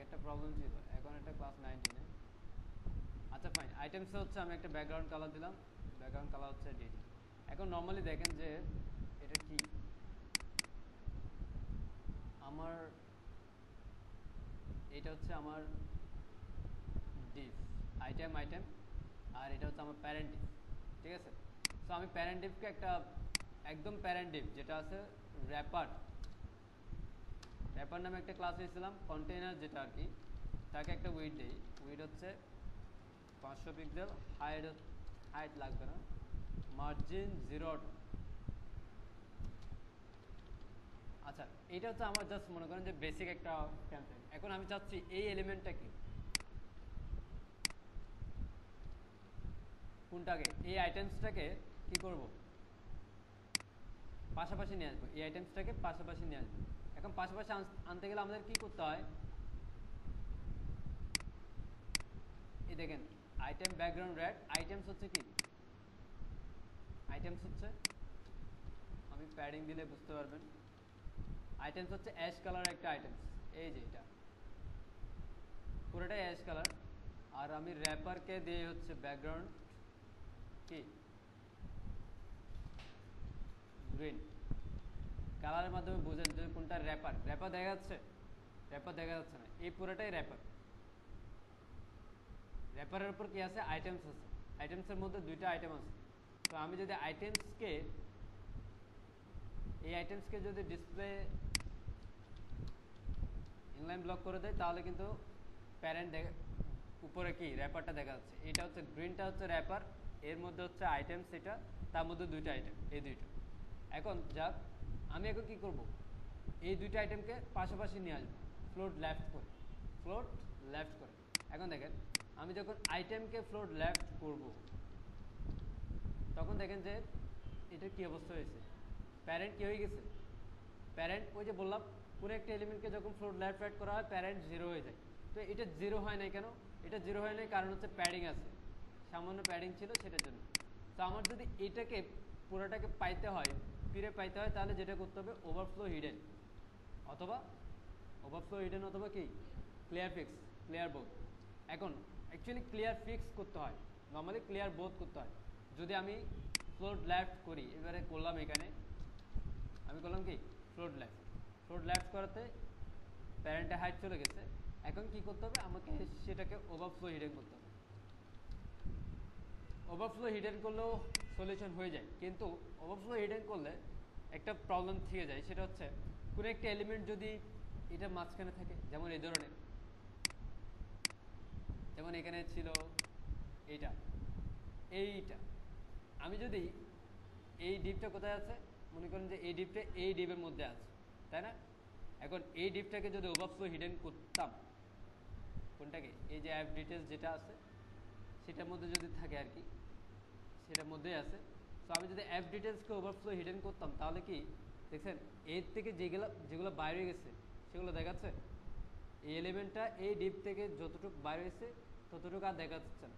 একটা প্রবলেম ছিল, এখন একটা ক্লাস 19-এ। আচ্ছা ফাইন, আইটেমসে হচ্ছে আমি একটা ব্যাকগ্রাউন্ড কালার দিলাম, ব্যাকগ্রাউন্ড কালার হচ্ছে ডিটি। এখন নর্মালি দেখেন যে এটা কি, আমার এটা হচ্ছে আমার ডিভ, আইটেম আইটেম, আর এটা হচ্ছে আমার প্যারেন্ট ডিভ, ঠিক আছে। সো আমি প্যারেন্ট ডিভকে একটা একদম প্যারেন্ট ডিভ যেটা আছে র্যাপার, র্যাপার নামে একটা ক্লাস হয়েছিলাম, কন্টেইনার যেটা আর কি, তাকে একটা উইড দেই। উইড হচ্ছে 500 পিক্সেল, হাইট লাগবে না, মার্জিন 0। আচ্ছা, এটা হচ্ছে আমার জাস্ট মনে করেন যে বেসিক একটা ক্যাম্পেইন। এখন আমি চাচ্ছি এই এলিমেন্টটা কি, কোনটাকে, এই আইটেমসটাকে কি করব, পাশাপাশি নিয়ে আসবো, এই আইটেমসটাকে পাশাপাশি নিয়ে আসবো। এখন পাশাপাশি আনতে গেলে আমাদের কি করতে হয়, এই দেখেন আইটেম ব্যাকগ্রাউন্ড রেড, আইটেমস হচ্ছে কি, আইটেমস হচ্ছে, আমি প্যাডিং দিলে বুঝতে পারবেন, আইটেমস হচ্ছে অ্যাশ কালার একটা আইটেমস, এই যে এটা পুরোটাই অ্যাশ কালার। আর আমি র্যাপারকে দিয়ে হচ্ছে ব্যাকগ্রাউন্ড কি গ্রিন কালারের মাধ্যমে বোঝেন যে কোনটা র্যাপার। র্যাপার দেখা যাচ্ছে, র্যাপার দেখা যাচ্ছে না, এই পুরোটাই র্যাপার। র্যাপারের উপর কি আছে, আইটেমস আছে, আইটেমসের মধ্যে দুইটা আইটেম আছে। তো আমি যদি আইটেমসকে, এই আইটেমসকে যদি ডিসপ্লে ইনলাইন ব্লক করে দেয়, তাহলে কিন্তু প্যারেন্ট উপরে কি র্যাপারটা দেখা যাচ্ছে। এটা হচ্ছে গ্রিনটা হচ্ছে র্যাপার, এর মধ্যে হচ্ছে আইটেমস, এটা তার মধ্যে দুইটা আইটেম, এই দুইটা। এখন যাক, আমি এখন কি করব, এই দুইটা আইটেমকে পাশাপাশি নিয়ে আসবো ফ্লোট লেফট করে, ফ্লোট লেফট করে। এখন দেখেন আমি যখন আইটেমকে ফ্লোট লেফট করব, তখন দেখেন যে এটার কি অবস্থা হয়েছে, প্যারেন্ট কি হয়ে গেছে, প্যারেন্ট ওই যে বললাম কোনো একটা এলিমেন্টকে যখন ফ্লোট লেফট রাইট করা হয় প্যারেন্ট 0 হয়ে যায়। তো এটা 0 হয় নাই কেন, এটা 0 হয় নাই কারণ হচ্ছে প্যাডিং আছে, সামান্য প্যাডিং ছিল সেটার জন্য। তো আমার যদি এটাকে পুরোটাকে পাইতে হয়, ফিরে পাইতে হয়, তাহলে যেটা করতে হবে ওভারফ্লো হিডেন, অথবা ওভারফ্লো হিডেন, অথবা কি ক্লিয়ার ফিক্স, ক্লিয়ার বোথ। এখন অ্যাকচুয়ালি ক্লিয়ার ফিক্স করতে হয়, নর্মালি ক্লিয়ার বোথ করতে হয়। যদি আমি ফ্লোট লেফট করি, এবারে করলাম এখানে, আমি করলাম কি ফ্লোট লেফট, ফ্লোট লেফট করাতে প্যারেন্টের হাইট চলে গেছে। এখন কি করতে হবে, আমাকে সেটাকে ওভারফ্লো হিডেন করতে হবে। ওভারফ্লো হিডেন করলেও সলিউশন হয়ে যায়, কিন্তু ওভারফ্লো হিডেন করলে একটা প্রবলেম থেকে যায়, সেটা হচ্ছে কোনো একটা এলিমেন্ট যদি এটা মাঝখানে থাকে, যেমন এই ধরনের, যেমন এখানে ছিল এইটা, এইটা, আমি যদি এই ডিপটা কোথায় আছে, মনে করেন যে এই ডিপটা এই ডিপের মধ্যে আছে, তাই না। এখন এই ডিপটাকে যদি ওভারফ্লো হিডেন করতাম, কোনটাকে, এই যে অ্যাপ ডিটেলস যেটা আছে সেটার মধ্যে যদি থাকে আর কি, সেটার মধ্যেই আছে। সো আমি যদি অ্যাপ ডিটেলসকে ওভারফ্লো হিডেন করতাম, তাহলে কি দেখছেন এর থেকে যেগুলো যেগুলো বাইরে গেছে সেগুলো দেখাচ্ছে, এই এলিমেন্টটা এই ডিপ থেকে যতটুকু বাইরে হয়েছে ততটুকু আর দেখা যাচ্ছে না।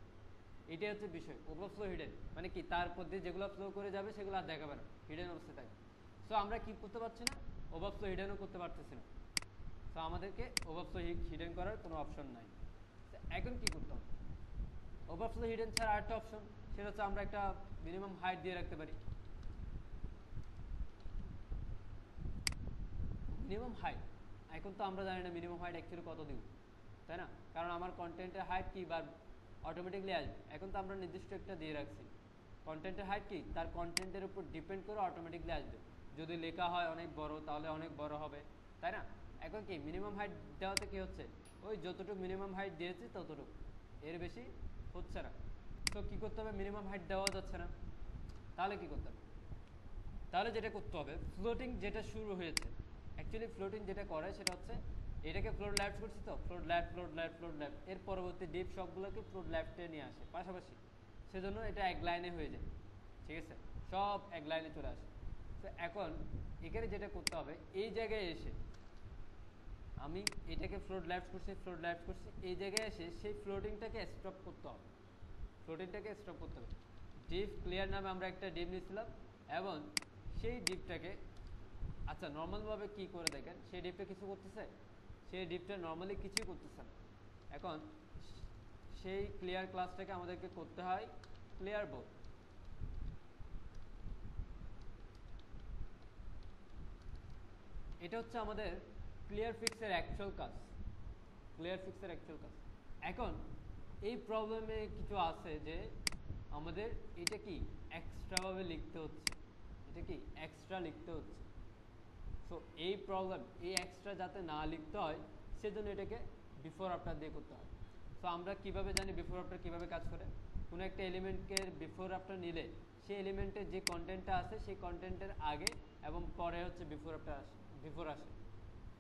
এটাই হচ্ছে বিষয় ওভারফ্লো হিডেন, মানে কি তার মধ্যে যেগুলো ফ্লো করে যাবে সেগুলো আর দেখাবে না, হিডেন অবস্থায় থাকে। সো আমরা কি করতে পারছি না, ওভারফ্লো হিডেনও করতে পারতেছি না। সো আমাদেরকে ওভারফ্লো হিডেন করার কোনো অপশন নাই। এখন কি করতে হবে, ওভারফ্লো হিডেন ছাড়া আরেকটা অপশন, সেটা হচ্ছে আমরা একটা মিনিমাম হাইট দিয়ে রাখতে পারি। মিনিমাম হাইট, এখন তো আমরা জানি না মিনিমাম হাইট অ্যাকচুয়ালি কত দিব, তাই না, কারণ আমার কন্টেন্টের হাইট কি বা অটোমেটিকলি আসবে। এখন তো আমরা নির্দিষ্ট একটা দিয়ে রাখছি, কন্টেন্টের হাইট কি তার কন্টেন্টের উপর ডিপেন্ড করে অটোমেটিকলি আসবে। যদি লেখা হয় অনেক বড় তাহলে অনেক বড় হবে, তাই না। এখন কি মিনিমাম হাইট দেওয়াতে কি হচ্ছে, ওই যতটুকু মিনিমাম হাইট দিয়েছি ততটুকু, এর বেশি হচ্ছে না। তো কী করতে হবে, মিনিমাম হাইট দেওয়া যাচ্ছে না, তাহলে কি করতে হবে, তাহলে যেটা করতে হবে, ফ্লোটিং যেটা শুরু হয়েছে, অ্যাকচুয়ালি ফ্লোটিং যেটা করে সেটা হচ্ছে এটাকে ফ্লোট লেফট করছি, তো float left, float left, float left, এর পরবর্তী ডিপ সবগুলোকে ফ্লোট লেফটে নিয়ে আসে পাশাপাশি, সেজন্য এটা এক লাইনে হয়ে যায়, ঠিক আছে, সব এক লাইনে চলে আসে। তো এখন এখানে যেটা করতে হবে, এই জায়গায় এসে আমি এটাকে ফ্লোট লেফট করছি, ফ্লোট লেফট করছি, এই জায়গায় এসে সেই ফ্লোটিংটাকে স্টপ করতে হবে, ফ্লোটিংটাকে স্টপ করতে হবে। ডিপ ক্লিয়ার নামে আমরা একটা ডিপ নিয়েছিলাম, এবং সেই ডিপটাকে, আচ্ছা নর্মালভাবে কি করে দেখেন, সেই ডিপটা কিছু করতেছে, সেই ডিপটা নর্মালি কিছুই করতেছে না। এখন সেই ক্লিয়ার ক্লাসটাকে আমাদেরকে করতে হয় ক্লিয়ার বোথ। এটা হচ্ছে আমাদের ক্লিয়ার ফিক্সের অ্যাকচুয়াল কাজ, ক্লিয়ার ফিক্সের অ্যাকচুয়াল কাজ। এখন এই প্রবলেমে কিছু আছে যে আমাদের এটা কি এক্সট্রাভাবে লিখতে হচ্ছে, এটা কি এক্সট্রা লিখতে হচ্ছে। সো এই প্রবলেম এই এক্সট্রা যাতে না লিখতে হয় সেজন্য এটাকে বিফোর আফটার দিয়ে করতে হয়। সো আমরা কিভাবে জানি বিফোর আফটার কিভাবে কাজ করে? কোনো একটা এলিমেন্টকে বিফোর আফটার নিলে সেই এলিমেন্টের যে কন্টেন্টটা আছে সেই কন্টেন্টের আগে এবং পরে হচ্ছে বিফোর আফটার আসে, বিফোর আসে।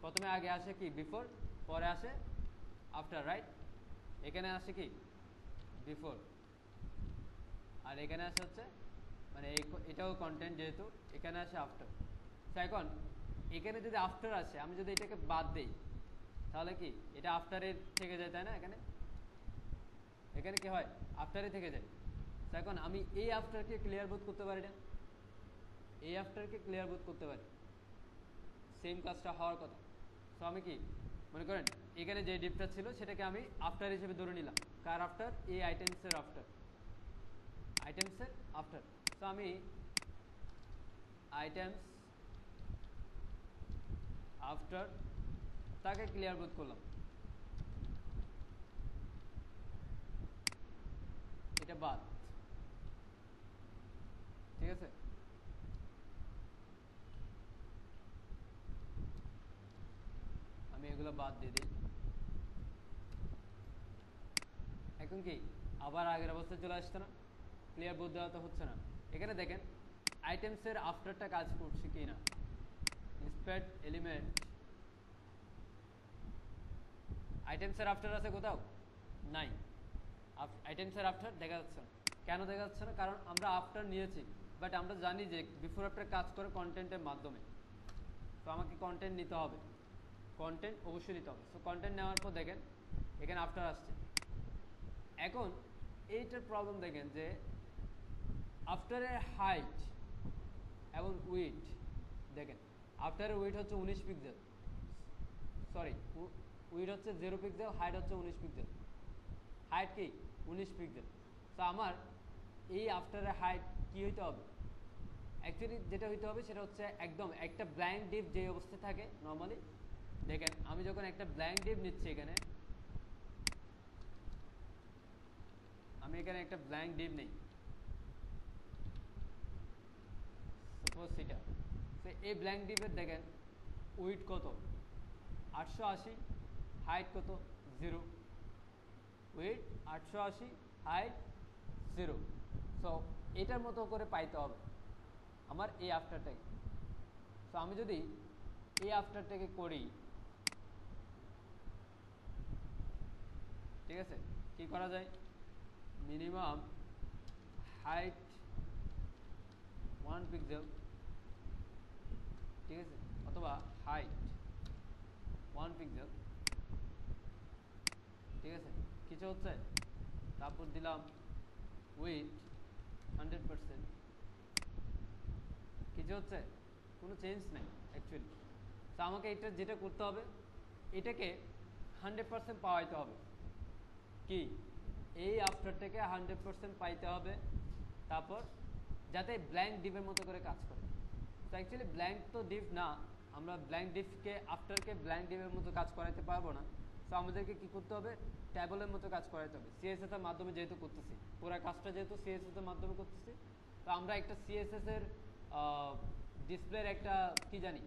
প্রথমে আগে আসে কি বিফোর, পরে আসে আফটার, রাইট? এখানে আসে কি বিফোর, আর এখানে আসে হচ্ছে মানে এটাও কন্টেন্ট যেহেতু এখানে আসে আফটার। তো এখন এখানে যদি আফটার আসে, আমি যদি এটাকে বাদ দেই তাহলে কি এটা আফটারে থেকে যায়, তাই না? এখানে এখানে কি হয় আফটারে থেকে যায়। তো এখন আমি এই আফটারকে ক্লিয়ার বোধ করতে পারি না, এই আফটারকে ক্লিয়ার বোধ করতে পারি, সেম কাজটা হওয়ার কথা। তো আমি কি মনে করেন এখানে যে ডিপটা ছিল সেটাকে আমি আফটার হিসেবে ধরে নিলাম। কার আফটার? এই আইটেমসের আফটার, আইটেমসের আফটার। তো আমি আইটেমস আফটার তাকে ক্লিয়ার বোধ করলাম, এটা বাদ, ঠিক আছে? আমি এগুলো বাদ দিয়ে দিই। এখন কি আবার আগের অবস্থায় চলে আসছে না? ক্লিয়ার বোধ দেওয়া তো হচ্ছে না। এখানে দেখেন আইটেমসের আফটারটা কাজ করছে কি না। ইন্সপেক্ট এলিমেন্ট, আইটেমসের আফটার আছে কোথাও? নাই। আইটেমসের আফটার দেখা যাচ্ছে না। কেন দেখা যাচ্ছে না? কারণ আমরা আফটার নিয়েছি, বাট আমরা জানি যে বিফোর আফটার কাজ করে কন্টেন্টের মাধ্যমে। তো আমাকে কন্টেন্ট নিতে হবে, কন্টেন্ট অবশ্যই নিতে হবে। সো কন্টেন্ট নেওয়ার পর দেখেন এখানে আফটার আসছে। এখন এইটার প্রবলেম দেখেন যে আফটারের হাইট এবং উইথ, দেখেন আফটারের উইথ হচ্ছে 19 পিক্সেল, সরি উইথ হচ্ছে 0 পিক্সেল, হাইট হচ্ছে 19 পিক্সেল। হাইট কি 19 পিক্সেল। তো আমার এই আফটারের হাইট কি হইতে হবে? অ্যাকচুয়ালি যেটা হইতে হবে সেটা হচ্ছে একদম একটা ব্ল্যাঙ্ক ডিপ যে অবস্থায় থাকে নর্মালি। দেখেন আমি যখন একটা ব্ল্যাঙ্ক ডিপ নিচ্ছি, এখানে আমি এখানে একটা ব্ল্যাঙ্ক ডিপ নেই, সাপোজ সেটা। তো এই ব্ল্যাঙ্ক ডিপের দেখেন উইথ কত? 880, হাইট কত? 0। With 880, height 0। সো এটার মতো করে পাইতে হবে আমার এই আফটারটাকে। তো আমি যদি এই আফটারটাকে করি, ঠিক আছে, কি করা যায়? মিনিমাম হাইট 1 পিক্সেল, ঠিক আছে, অথবা হাইট 1 পিক্সেল, ঠিক আছে, কিছু হচ্ছে। তারপর দিলাম উইথ 100%, কিছু হচ্ছে, কোনো চেঞ্জ নেই অ্যাকচুয়ালি। তো আমাকে এটা যেটা করতে হবে, এটাকে 100% পাওয়াইতে হবে। কি এই আফটারটাকে 100% পাইতে হবে, তারপর যাতে ব্ল্যাঙ্ক ডিপের মতো করে কাজ করে। তো অ্যাকচুয়ালি ব্ল্যাঙ্ক তো ডিপ না, আমরা ব্ল্যাঙ্ক ডিপকে আফটারকে ব্ল্যাঙ্ক ডিপের মতো কাজ করাতে পারবো না। তো আমাদেরকে কি করতে হবে? ট্যাবলের মতো কাজ করাতে হবে। সিএসএস এর মাধ্যমে যেহেতু করতেছি, পুরো কাজটা যেহেতু সিএসএস এর মাধ্যমে করতেছি, তো আমরা একটা সিএসএস এর ডিসপ্লের একটা কি জানি,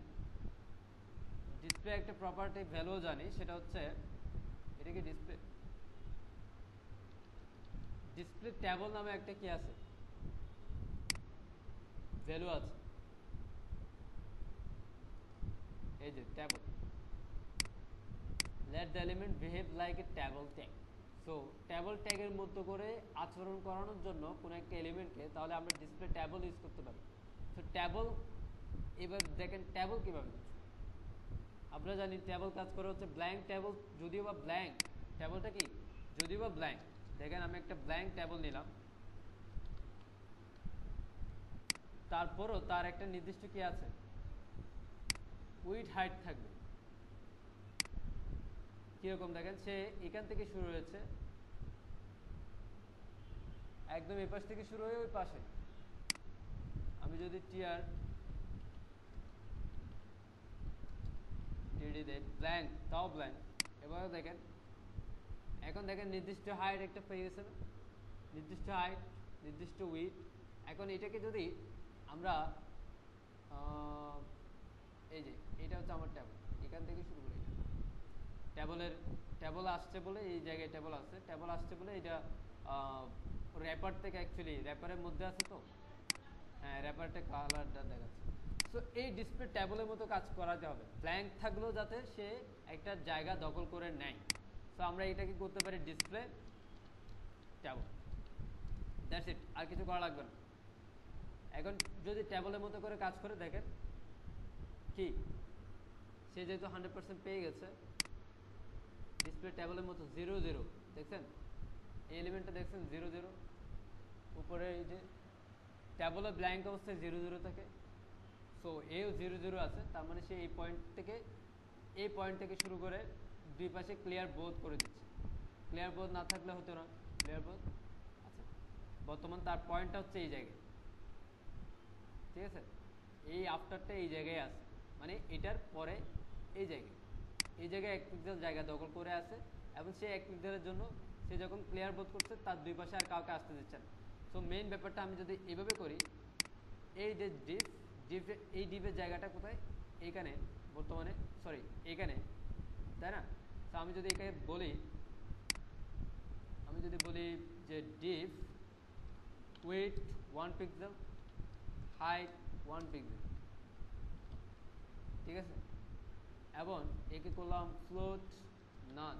ডিসপ্লে একটা প্রপার্টি ভ্যালু জানি, সেটা হচ্ছে এটা কি ডিসপ্লে, ডিসপ্লে ট্যাবল নামে একটা কি আছে, ভ্যালু আছে, এই যে table. Let the element behave like a table tag. So table ট্যাগের মতো করে আচরণ করানোর জন্য কোনো একটা এলিমেন্টকে, তাহলে আমরা ডিসপ্লে ট্যাবল ইউজ করতে পারি। সো ট্যাবল, এবার দেখেন ট্যাবল কীভাবে, আমরা জানি ট্যাবল কাজ করে হচ্ছে ব্ল্যাঙ্ক ট্যাবল, যদিও বা ব্ল্যাঙ্ক ট্যাবলটা কি, যদিও বা ব্ল্যাঙ্ক। দেখেন আমি একটা ব্ল্যাঙ্ক ট্যাবল নিলাম, তারপরও তার একটা নির্দিষ্ট কি আছে, উইথ হাইট থাকবে। কীরকম দেখেন, সে এখান থেকে শুরু হয়েছে, একদম এই পাশ থেকে শুরু হয়ে ওই পাশে। আমি যদি টিআর টিডি দেই ব্ল্যাঙ্ক, তাও ব্ল্যাঙ্ক। এবার দেখেন, এখন দেখেন নির্দিষ্ট হাইট একটা পেয়ে গেছে না, নির্দিষ্ট হাইট, নির্দিষ্ট উইথ। এখন এটাকে যদি আমরা এই যে এটা হচ্ছে আমার ট্যাবল, এখান থেকে শুরু করি, ট্যাবল আসছে বলে এই জায়গায় ট্যাবল আসছে, ট্যাবল আসছে বলে এটা র্যাপার থেকে, অ্যাকচুয়ালি র্যাপারের মধ্যে আছে তো, হ্যাঁ র্যাপারটা কালারটা দেখাচ্ছে। সো এই ডিসপ্লে ট্যাবলের মতো কাজ করাতে হবে, ব্ল্যাঙ্ক থাকলেও যাতে সে একটা জায়গা দখল করে নেয়। সো আমরা এটাকে করতে পারি ডিসপ্লে ট্যাবল, দ্যাটস ইট, আর কিছু করা লাগবে না। এখন যদি ট্যাবলের মতো করে কাজ করে দেখেন কি, সে যেহেতু 100% পেয়ে গেছে, ডিসপ্লে ট্যাবলের মতো 0 0 দেখছেন, এই এলিমেন্টটা দেখছেন 0 0, উপরে এই যে ট্যাবলে ব্ল্যাঙ্ক অবস্থায় 0 0 থাকে। সো এও 0 0 আছে, তার মানে সে এই পয়েন্ট থেকে শুরু করে দুই পাশে ক্লিয়ার বোথ করে দিচ্ছে। ক্লিয়ার বোথ না থাকলে হতো না, ক্লিয়ার বোথ আচ্ছা, বর্তমান তার পয়েন্টটা হচ্ছে এই জায়গায়, ঠিক আছে, এই আফটারটা এই জায়গায় আছে, মানে এটার পরে এই জায়গায় 1 পিক্সেল জায়গা দখল করে আছে, এবং সে 1 পিক্সেলের জন্য সে যখন ক্লিয়ার বোধ করছে তার দুই পাশে আর কাউকে আসতে দিচ্ছে না। সো মেইন ব্যাপারটা আমি যদি এইভাবে করি, এই যে এই ডিপের জায়গাটা কোথায়, এইখানে বর্তমানে, সরি এইখানে, তাই না? তো আমি যদি এখানে বলি যে deep with 1 pixel, height 1 pixel, ঠিক আছে, এবং একে করলাম ফ্লোট নান।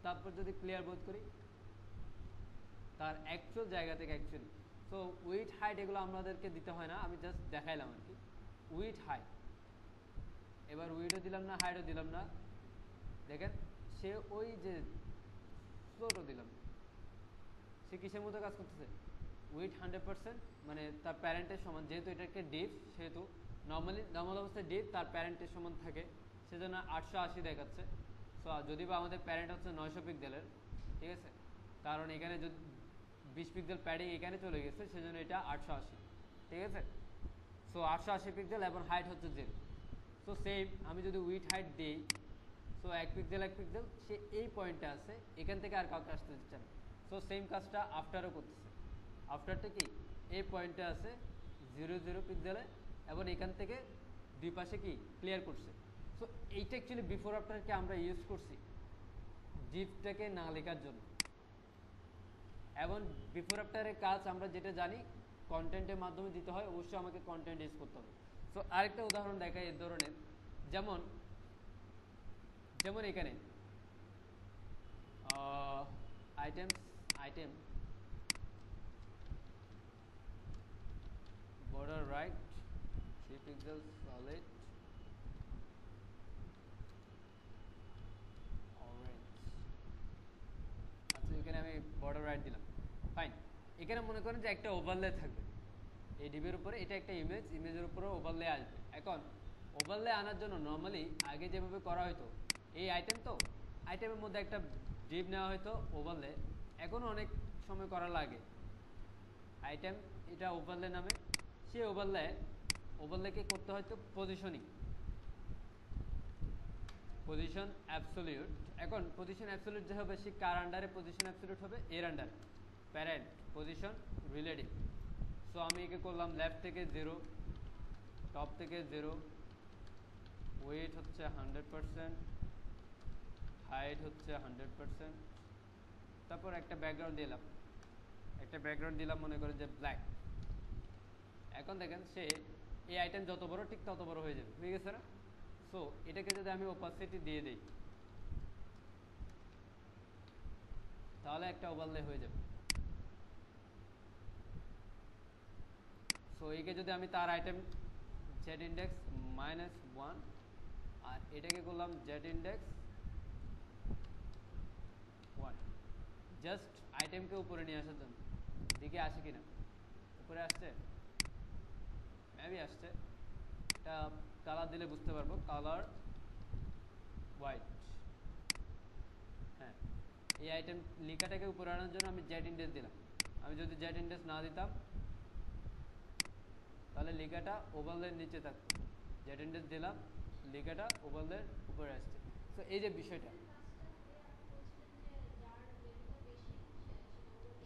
তারপর যদি ক্লিয়ার বোধ করি তার অ্যাকচুয়াল জায়গা থেকে, অ্যাকচুয়ালি সো উইথ হাইট এগুলো আমাদেরকে দিতে হয় না, আমি জাস্ট দেখাইলাম আর কি, উইথ হাইট। এবার উইথও দিলাম না, হাইটও দিলাম না, দেখেন সে ওই যে ফ্লোটও দিলাম, সে কিসের মতো কাজ করতেছে, উইথ 100%, মানে তার প্যারেন্টের সমান, যেহেতু এটাকে ডিপ, সেহেতু নর্মাল অবস্থায় ডিপ তার প্যারেন্টের সমান থাকে, সেজন্য 880 দেখাচ্ছে। সো যদি বা আমাদের প্যারেন্ট হচ্ছে 900 পিক্সেলের, ঠিক আছে, কারণ এখানে যদি 20 পিক্সেল প্যাডিং এখানে চলে গেছে, সেজন্য এটা 880, ঠিক আছে। সো 880 পিক্সেল এবং হাইট হচ্ছে 0। সো সেম আমি যদি উইথ হাইট দিই, সো 1 পিক্সেল সে এই পয়েন্টে আছে, এখান থেকে আর কাউকে আসতে দিচ্ছে না। সো সেম কাজটা আফটারও করতেছে, আফটারটা কি এই পয়েন্টে আছে 0 0 পিক্সেলে, এবং এখান থেকে দুই পাশে কি ক্লিয়ার করছে। সো এইটা অ্যাকচুয়ালি বিফোর আফটারকে আমরা ইউজ করছি জিপটাকে না লেখার জন্য, এবং বিফোর আফটারের কাজ আমরা যেটা জানি কন্টেন্টের মাধ্যমে দিতে হয়, অবশ্যই আমাকে কন্টেন্ট ইউজ করতে হবে। সো আরেকটা উদাহরণ দেখাই এই ধরনের, যেমন এখানে item border right 3 pixels solid orange, আচ্ছা এখানে আমি border right দিলাম, ফাইন। এখানে মনে করেন যে একটা ওভারলে থাকবে এই ডিবের উপরে, এটা একটা ইমেজের উপরে ওভারলে আসবে। এখন ওভারলে আনার জন্য নর্মালি আগে যেভাবে করা হতো, এই আইটেমের মধ্যে একটা ডিপ নেওয়া হয়তো ওভারলে, এখনও অনেক সময় করা লাগে আইটেম, এটা ওভারলে নামে, সেই ওভারলেকে করতে হয়তো পজিশন অ্যাবসলিউট। এখন পজিশন অ্যাবসলিউট যে হবে, সে কার আন্ডারে পজিশন অ্যাবসলিউট হবে, এর আন্ডারে প্যারেন্ট পজিশন রিলেটিভ। সো আমি একে করলাম লেফট থেকে 0, টপ থেকে 0, ওয়েট হচ্ছে 100%, হাইট হচ্ছে 100%, তারপর একটা ব্যাকগ্রাউন্ড দিলাম মনে করেন যে ব্ল্যাক। এখন দেখেন সে এই আইটেম যত বড় ঠিক তত বড় হয়ে যাবে, হয়ে গেছে না? সো এটাকে যদি আমি ওপাসিটি দিয়ে দিই, তাহলে একটা ওভারলে হয়ে যাবে। সো একে যদি আমি তার আইটেম জেড ইন্ডেক্স -1, আর এটাকে করলাম জেড ইন্ডেক্স 1, জাস্ট আইটেমকে উপরে নিয়ে আসার জন্য। দিকে আসে কিনা, উপরে আসছে, মেবি আসছে, এটা কালার দিলে বুঝতে পারবো, কালার হোয়াইট, এই আইটেম লেখাটাকে উপরে আনার জন্য আমি জেড ইন্ডেক্স দিলাম। আমি যদি জেড ইন্ডেক্স না দিতাম তাহলে লেখাটা ওভারলের নিচে থাকতো। জেড ইন্ডেক্স দিলাম, লেখাটা ওভারলের উপরে আসছে। তো এই যে বিষয়টা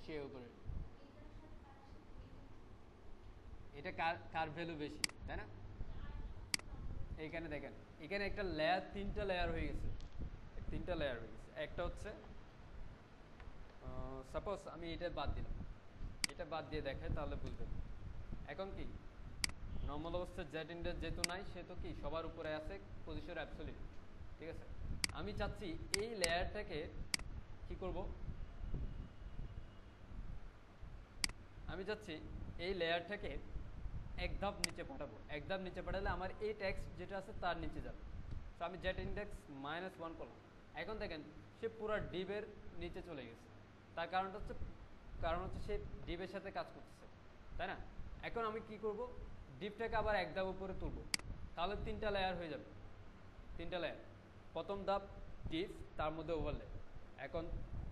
সে উপরে, এটা কার ভ্যালু বেশি, তাই না? এইখানে দেখেন, এখানে একটা লেয়ার, তিনটা লেয়ার হয়ে গেছে, তিনটা লেয়ার হয়ে গেছে। একটা হচ্ছে সাপোজ আমি এটা বাদ দিলাম, এটা বাদ দিয়ে দেখে তাহলে বুঝবেন। এখন কি নর্মাল অবস্থায় জেড ইন্ডেক্স যেহেতু নাই, সেহেতু কি সবার উপরে আছে পজিশন অ্যাবসলিউট, ঠিক আছে? আমি চাচ্ছি এই লেয়ারটাকে কি করব, আমি চাচ্ছি এই লেয়ারটাকে এক ধাপ নিচে পাঠাবো। এক ধাপ নিচে পাঠালে আমার এই টেক্সট যেটা আছে তার নিচে যাবে। তো আমি জেড ইন্ডেক্স -1 করলাম। এখন দেখেন সে পুরো ডিবের নিচে চলে গেছে। তার কারণটা হচ্ছে সে ডিবের সাথে কাজ করতেছে, তাই না? এখন আমি কি করব, ডিপটাকে আবার এক ধাপ উপরে তুলব, তাহলে তিনটা লেয়ার হয়ে যাবে। তিনটা লেয়ার, প্রথম ধাপ ডিপ, তার মধ্যে ওভারলে। এখন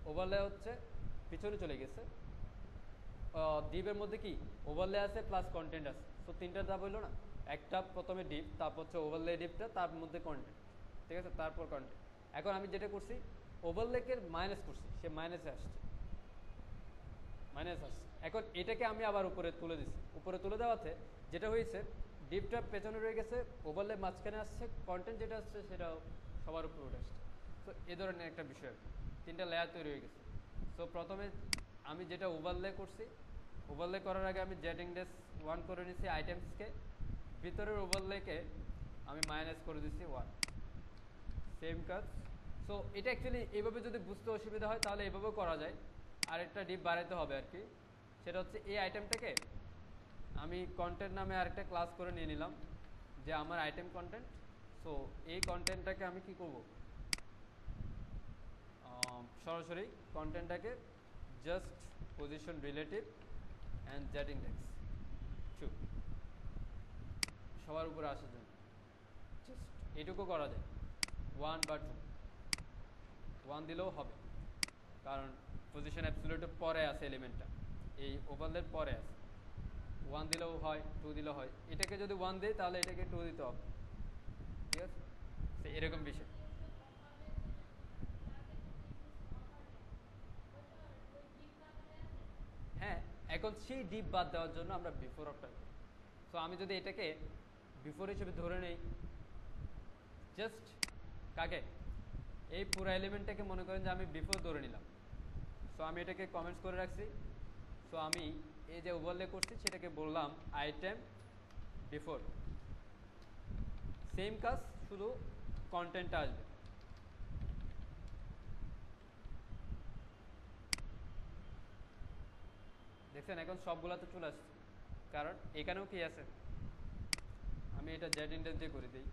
ওভারলে হচ্ছে পিছনে চলে গেছে, ডিপের মধ্যে কি ওভারলে আছে প্লাস কন্টেন্ট আছে। তো তিনটা ধাপ হইলো না, একটা প্রথমে ডিপ, তারপর হচ্ছে ওভারলে ডিপটা, তার মধ্যে কন্টেন্ট, ঠিক আছে? তারপর কন্টেন্ট। এখন আমি যেটা করছি, ওভারলেকে মাইনাস করছি, সে মাইনাসে আসছে, মাইনাস আসছে। এখন এটাকে আমি আবার উপরে তুলে দিচ্ছি। উপরে তুলে দেওয়াতে যেটা হয়েছে, ডিপটা পেছনে রয়ে গেছে, ওভারলে মাঝখানে আসছে, কন্টেন্ট যেটা আসছে সেটা সবার উপরে উঠে আসছে। তো এ ধরনের একটা বিষয়, তিনটা লেয়ার তৈরি হয়ে গেছে। সো প্রথমে আমি যেটা ওভারলে করছি, ওভারলে করার আগে আমি জেড ইন্ডেক্স 1 করে নিছি আইটেমসকে, ভিতরের ওভারলেকে আমি মাইনাস করে দিচ্ছি 1, সেম কাজ। সো এটা অ্যাকচুয়ালি এইভাবে যদি বুঝতে অসুবিধা হয় তাহলে এভাবেও করা যায়। আরেকটা ডিপ বাড়াইতে হবে আর কি, সেটা হচ্ছে এই আইটেমটাকে আমি কন্টেন্ট নামে আরেকটা ক্লাস করে নিয়ে নিলাম, যে আমার আইটেম কন্টেন্ট। সো এই কন্টেন্টটাকে আমি কি করব, সরাসরি কন্টেন্টটাকে just position relative and Z index 2 সবার উপরে আসার জন্য জাস্ট এটুকু করা যায়। 1 বা 2, 1 দিলেও হবে, কারণ পজিশন অ্যাবসলিউটের পরে আছে এলিমেন্টটা, এই ওভারলের পরে আছে। 1 দিলেও হয়, 2 দিলেও হয়। এটাকে যদি 1 দেয় তাহলে এটাকে 2 দিতে হবে, ঠিক আছে? তো এরকম বিষয়। হ্যাঁ, এখন সেই ডিপ বাদ দেওয়ার জন্য আমরা বিফোর আফটার। সো আমি যদি এটাকে বিফোর হিসেবে ধরে নেই, জাস্ট কাকে, এই পুরো এলিমেন্টটাকে মনে করেন যে আমি বিফোর ধরে নিলাম। সো আমি এটাকে কমেন্টস করে রাখছি। সো আমি এই যে ওভারলে করছি সেটাকে বললাম আইটেম বিফোর। সেম কাজ, শুধু কন্টেন্টটা আসবে। দেখছেন এখন সবগুলাতে চলে আসছে, কারণ এখানেও কি আছে, আমি এটা জেড ইন্ডেক্স দিয়ে করে দিই,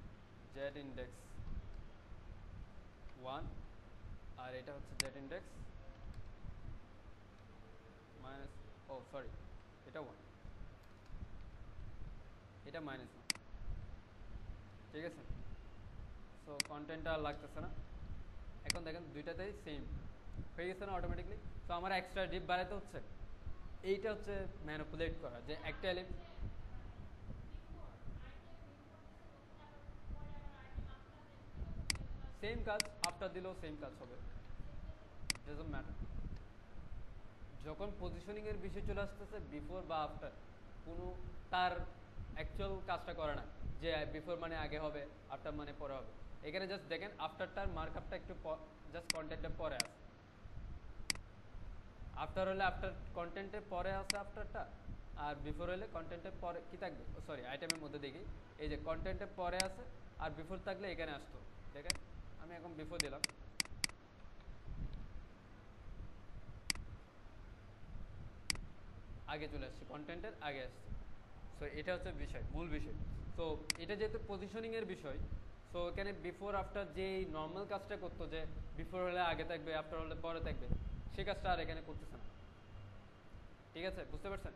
জেড ইন্ডেক্স 1, আর এটা হচ্ছে জেড ইন্ডেক্স মাইনাস, ও সরি, এটা 1, এটা -1, ঠিক আছে? সো কন্টেন্টটা আর লাগতেছে না। এখন দেখেন দুইটাতেই সেম হয়ে গেছে না অটোমেটিকলি। তো আমার এক্সট্রা ডিপ বাড়াতে হচ্ছে, এইটা হচ্ছে ম্যানিপুলেট করা, যে একটা সেম কাজ আফটার দিলেও সেম কাজ হবে, ডাজন্ট ম্যাটার। যখন পজিশনিং এর বিষয় চলে আসতেছে, বিফোর বা আফটার কোনো তার অ্যাকচুয়াল কাজটা করে না, যে বিফোর মানে আগে হবে, আফটার মানে পরে হবে। এখানে জাস্ট দেখেন আফটারটার মার্কআপটা একটু জাস্ট কন্টেন্টের পরে আছে, আফটার হলে আফটার কন্টেন্টের পরে আছে আফটারটা, আর বিফোর হলে কন্টেন্টের পরে কি থাকবে, সরি আইটেমের মধ্যে দেখি, এই যে কন্টেন্টের পরে আছে, আর বিফোর থাকলে এখানে আসতো। দেখেন আমি এখন বিফোর দিলাম, আগে চলে আসছে, কন্টেন্টের আগে আসছে। সো এটা হচ্ছে বিষয়, মূল বিষয়। তো এটা যেহেতু পজিশনিং এর বিষয়, সো এখানে বিফোর আফটার যে নর্মাল কাজটা করতো, যে বিফোর হলে আগে থাকবে, আফটার হলে পরে থাকবে, সে কাজটা আর এখানে করতেছে না, ঠিক আছে? বুঝতে পারছেন?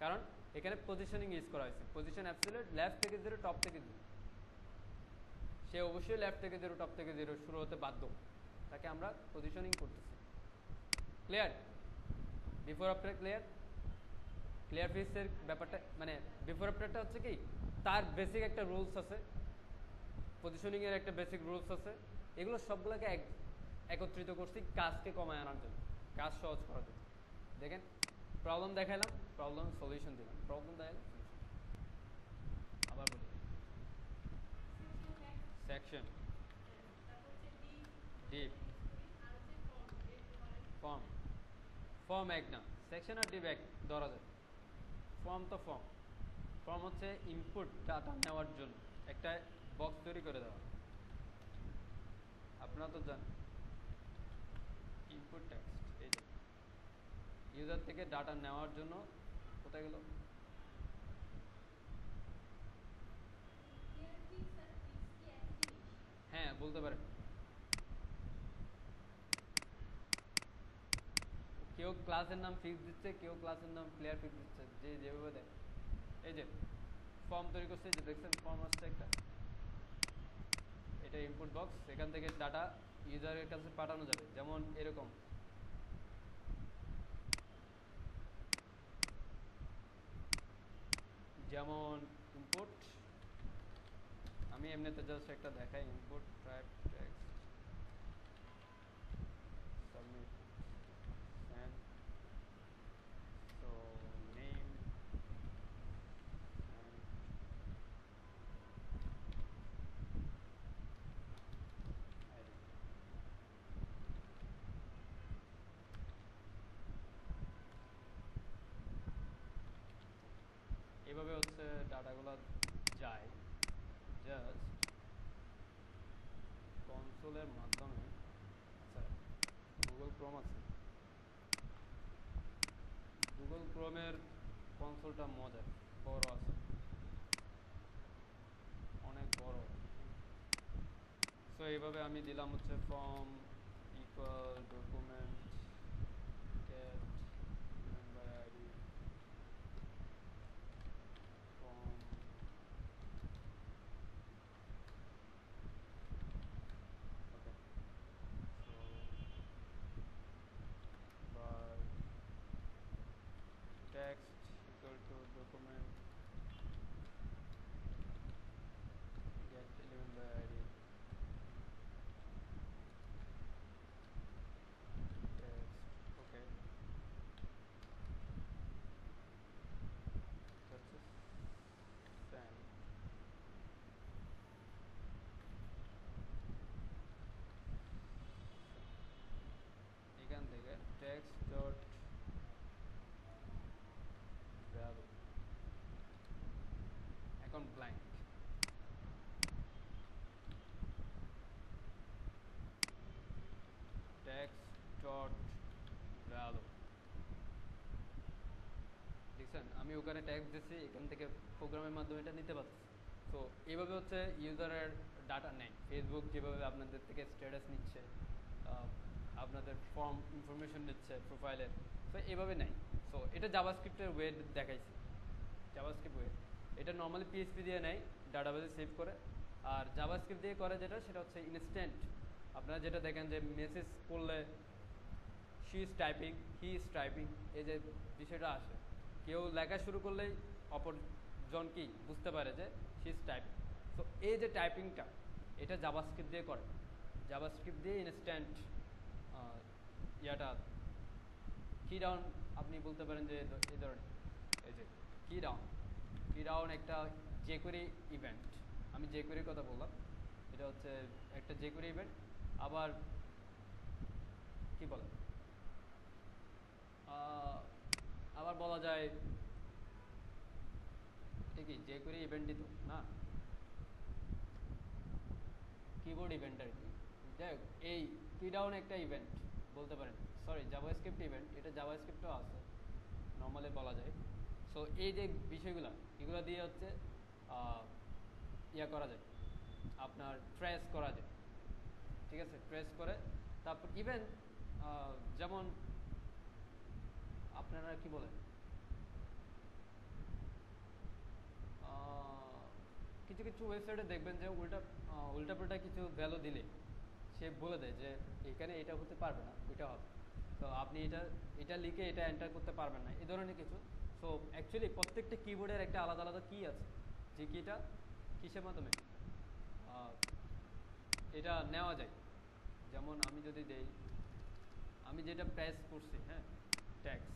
কারণ এখানে পজিশনিং ইউজ করা হয়েছে, পজিশন অ্যাবসলিউট, লেফট থেকে 0, টপ থেকে 0। সে অবশ্যই লেফট থেকে 0, টপ থেকে 0 শুরু হতে বাধ্য, তাকে আমরা পজিশনিং করতেছি। Clear? Before after clear? Clear ফেসের ব্যাপারটা মানে বিফোর আফটারটা হচ্ছে কি তার বেসিক একটা রুলস আছে, পজিশনিং এর একটা বেসিক রুলস আছে, এগুলো সবগুলোকে একত্রিত করছি কাজকে কমায় আনার জন্য, কাজ সহজ করার জন্য। দেখেন প্রবলেম দেখাইলাম, প্রবলেম সলিউশন দিলাম, প্রবলেম দেখাইলাম সলিউশন। আবার বলি সেকশন, ডিপ, ফর্ম। ফর্ম এক না, সেকশন আর ডিপ এক ধরা যায়। ফর্ম তো ফর্ম, ফর্ম হচ্ছে ইনপুট ডাটা নেওয়ার জন্য একটা বক্স তৈরি করে দেওয়া। আপনারা তো জানেন ইনপুট টেক্সট, এই যে ইউজার থেকে ডাটা নেওয়ার জন্য কোথায় গেল? হ্যাঁ বলতে পারেন। কেউ ক্লাসের নাম ফিক্স দিচ্ছে, কেউ ক্লাসের নাম ক্লিয়ার ফিক্স দিচ্ছে, যে যেভাবে দেয়। এই যে ফর্ম তৈরি করছে, যে দেখছেন ফর্ম আসছে একটা, এটা ইনপুট বক্স, এখান থেকে ডাটা ইউজারের কাছে পাঠানো যাবে। যেমন এরকম, যেমন ইনপুট, আমি এমনিতে জাস্ট একটা দেখাই, input type text submit send, so name এভাবে হচ্ছে ডাটাগুলো যায় জাস্ট কনসোলের মাধ্যমে। আচ্ছা গুগল ক্রোম আছে, গুগল ক্রোমের কনসোলটা মজার, বড় আছে, অনেক বড়। সো এইভাবে আমি দিলাম হচ্ছে form equal document get member ID form, okay, so var text equal to document get element by id text, okay, that's it, send, এখান থেকে text dot value এখন blank, text dot value, দেখছেন আমি ওখানে ট্যাগ দিচ্ছি, এখান থেকে প্রোগ্রামের মাধ্যমে এটা নিতে পারছি। তো এইভাবে হচ্ছে ইউজারের ডাটা নেয়। ফেসবুক যেভাবে আপনাদের থেকে স্ট্যাটাস নিচ্ছে, আপনাদের ফর্ম ইনফরমেশন নিচ্ছে প্রোফাইলের, তো এইভাবে নেয়। সো এটা জাভাস্ক্রিপ্টের ওয়ে দেখাইছি, জাভাস্ক্রিপ্ট ওয়ে। এটা নর্মালি পিএইচপি দিয়ে নেয়, ডাটাবেসে সেভ করে। আর জাভাস্ক্রিপ্ট দিয়ে করে যেটা, সেটা হচ্ছে ইনস্ট্যান্ট। আপনারা যেটা দেখেন যে মেসেজ করলে she is typing, he is typing, এই যে বিষয়টা আসে, কেউ লেখা শুরু করলেই অপরজন কি বুঝতে পারে যে শি ইজ টাইপিং। তো এই যে টাইপিংটা, এটা জাভাস্ক্রিপ্ট দিয়ে করে, জাভাস্ক্রিপ্ট দিয়ে ইনস্ট্যান্ট ইয়াটা কি ডাউন, আপনি বলতে পারেন যে এই ধরনের, এই যে কি ডাউন, কি ডাউন একটা জেকুয়েরি ইভেন্ট, আমি জেকুয়েরির কথা বললাম, এটা হচ্ছে একটা জেকুয়েরি ইভেন্ট। আবার কি বলে, আবার বলা যায় এটা কি জেকুয়েরি ইভেন্টই তো না, কিবোর্ড ইভেন্ট আর কি। যাই হোক, এই কি ডাউন একটা ইভেন্ট বলতে পারেন, সরি জাভাস্ক্রিপ্ট ইভেন্ট, এটা জাভাস্ক্রিপ্টও আছে, নর্মালি বলা যায়। সো এই যে বিষয়গুলো, এগুলো দিয়ে হচ্ছে ইয়া করা যায়, আপনার ট্রেস করা যায়, ঠিক আছে, ট্রেস করে তারপর ইভেন যেমন আপনারা কি বলেন, কিছু কিছু ওয়েবসাইটে দেখবেন যে উল্টা পাল্টা কিছু ভ্যালু দিলে সে বলে দেয় যে এখানে এটা হতে পারবে না, ওইটা হবে। তো আপনি এটা এটা লিখে এটা এন্টার করতে পারবেন না, এই ধরনের কিছু। সো অ্যাকচুয়ালি প্রত্যেকটা কিবোর্ডের একটা আলাদা আলাদা কি আছে, যে কিটা কিসের মাধ্যমে এটা নেওয়া যায়। যেমন আমি যদি দেই, আমি যেটা প্রেস করছি, হ্যাঁ, টেক্সট,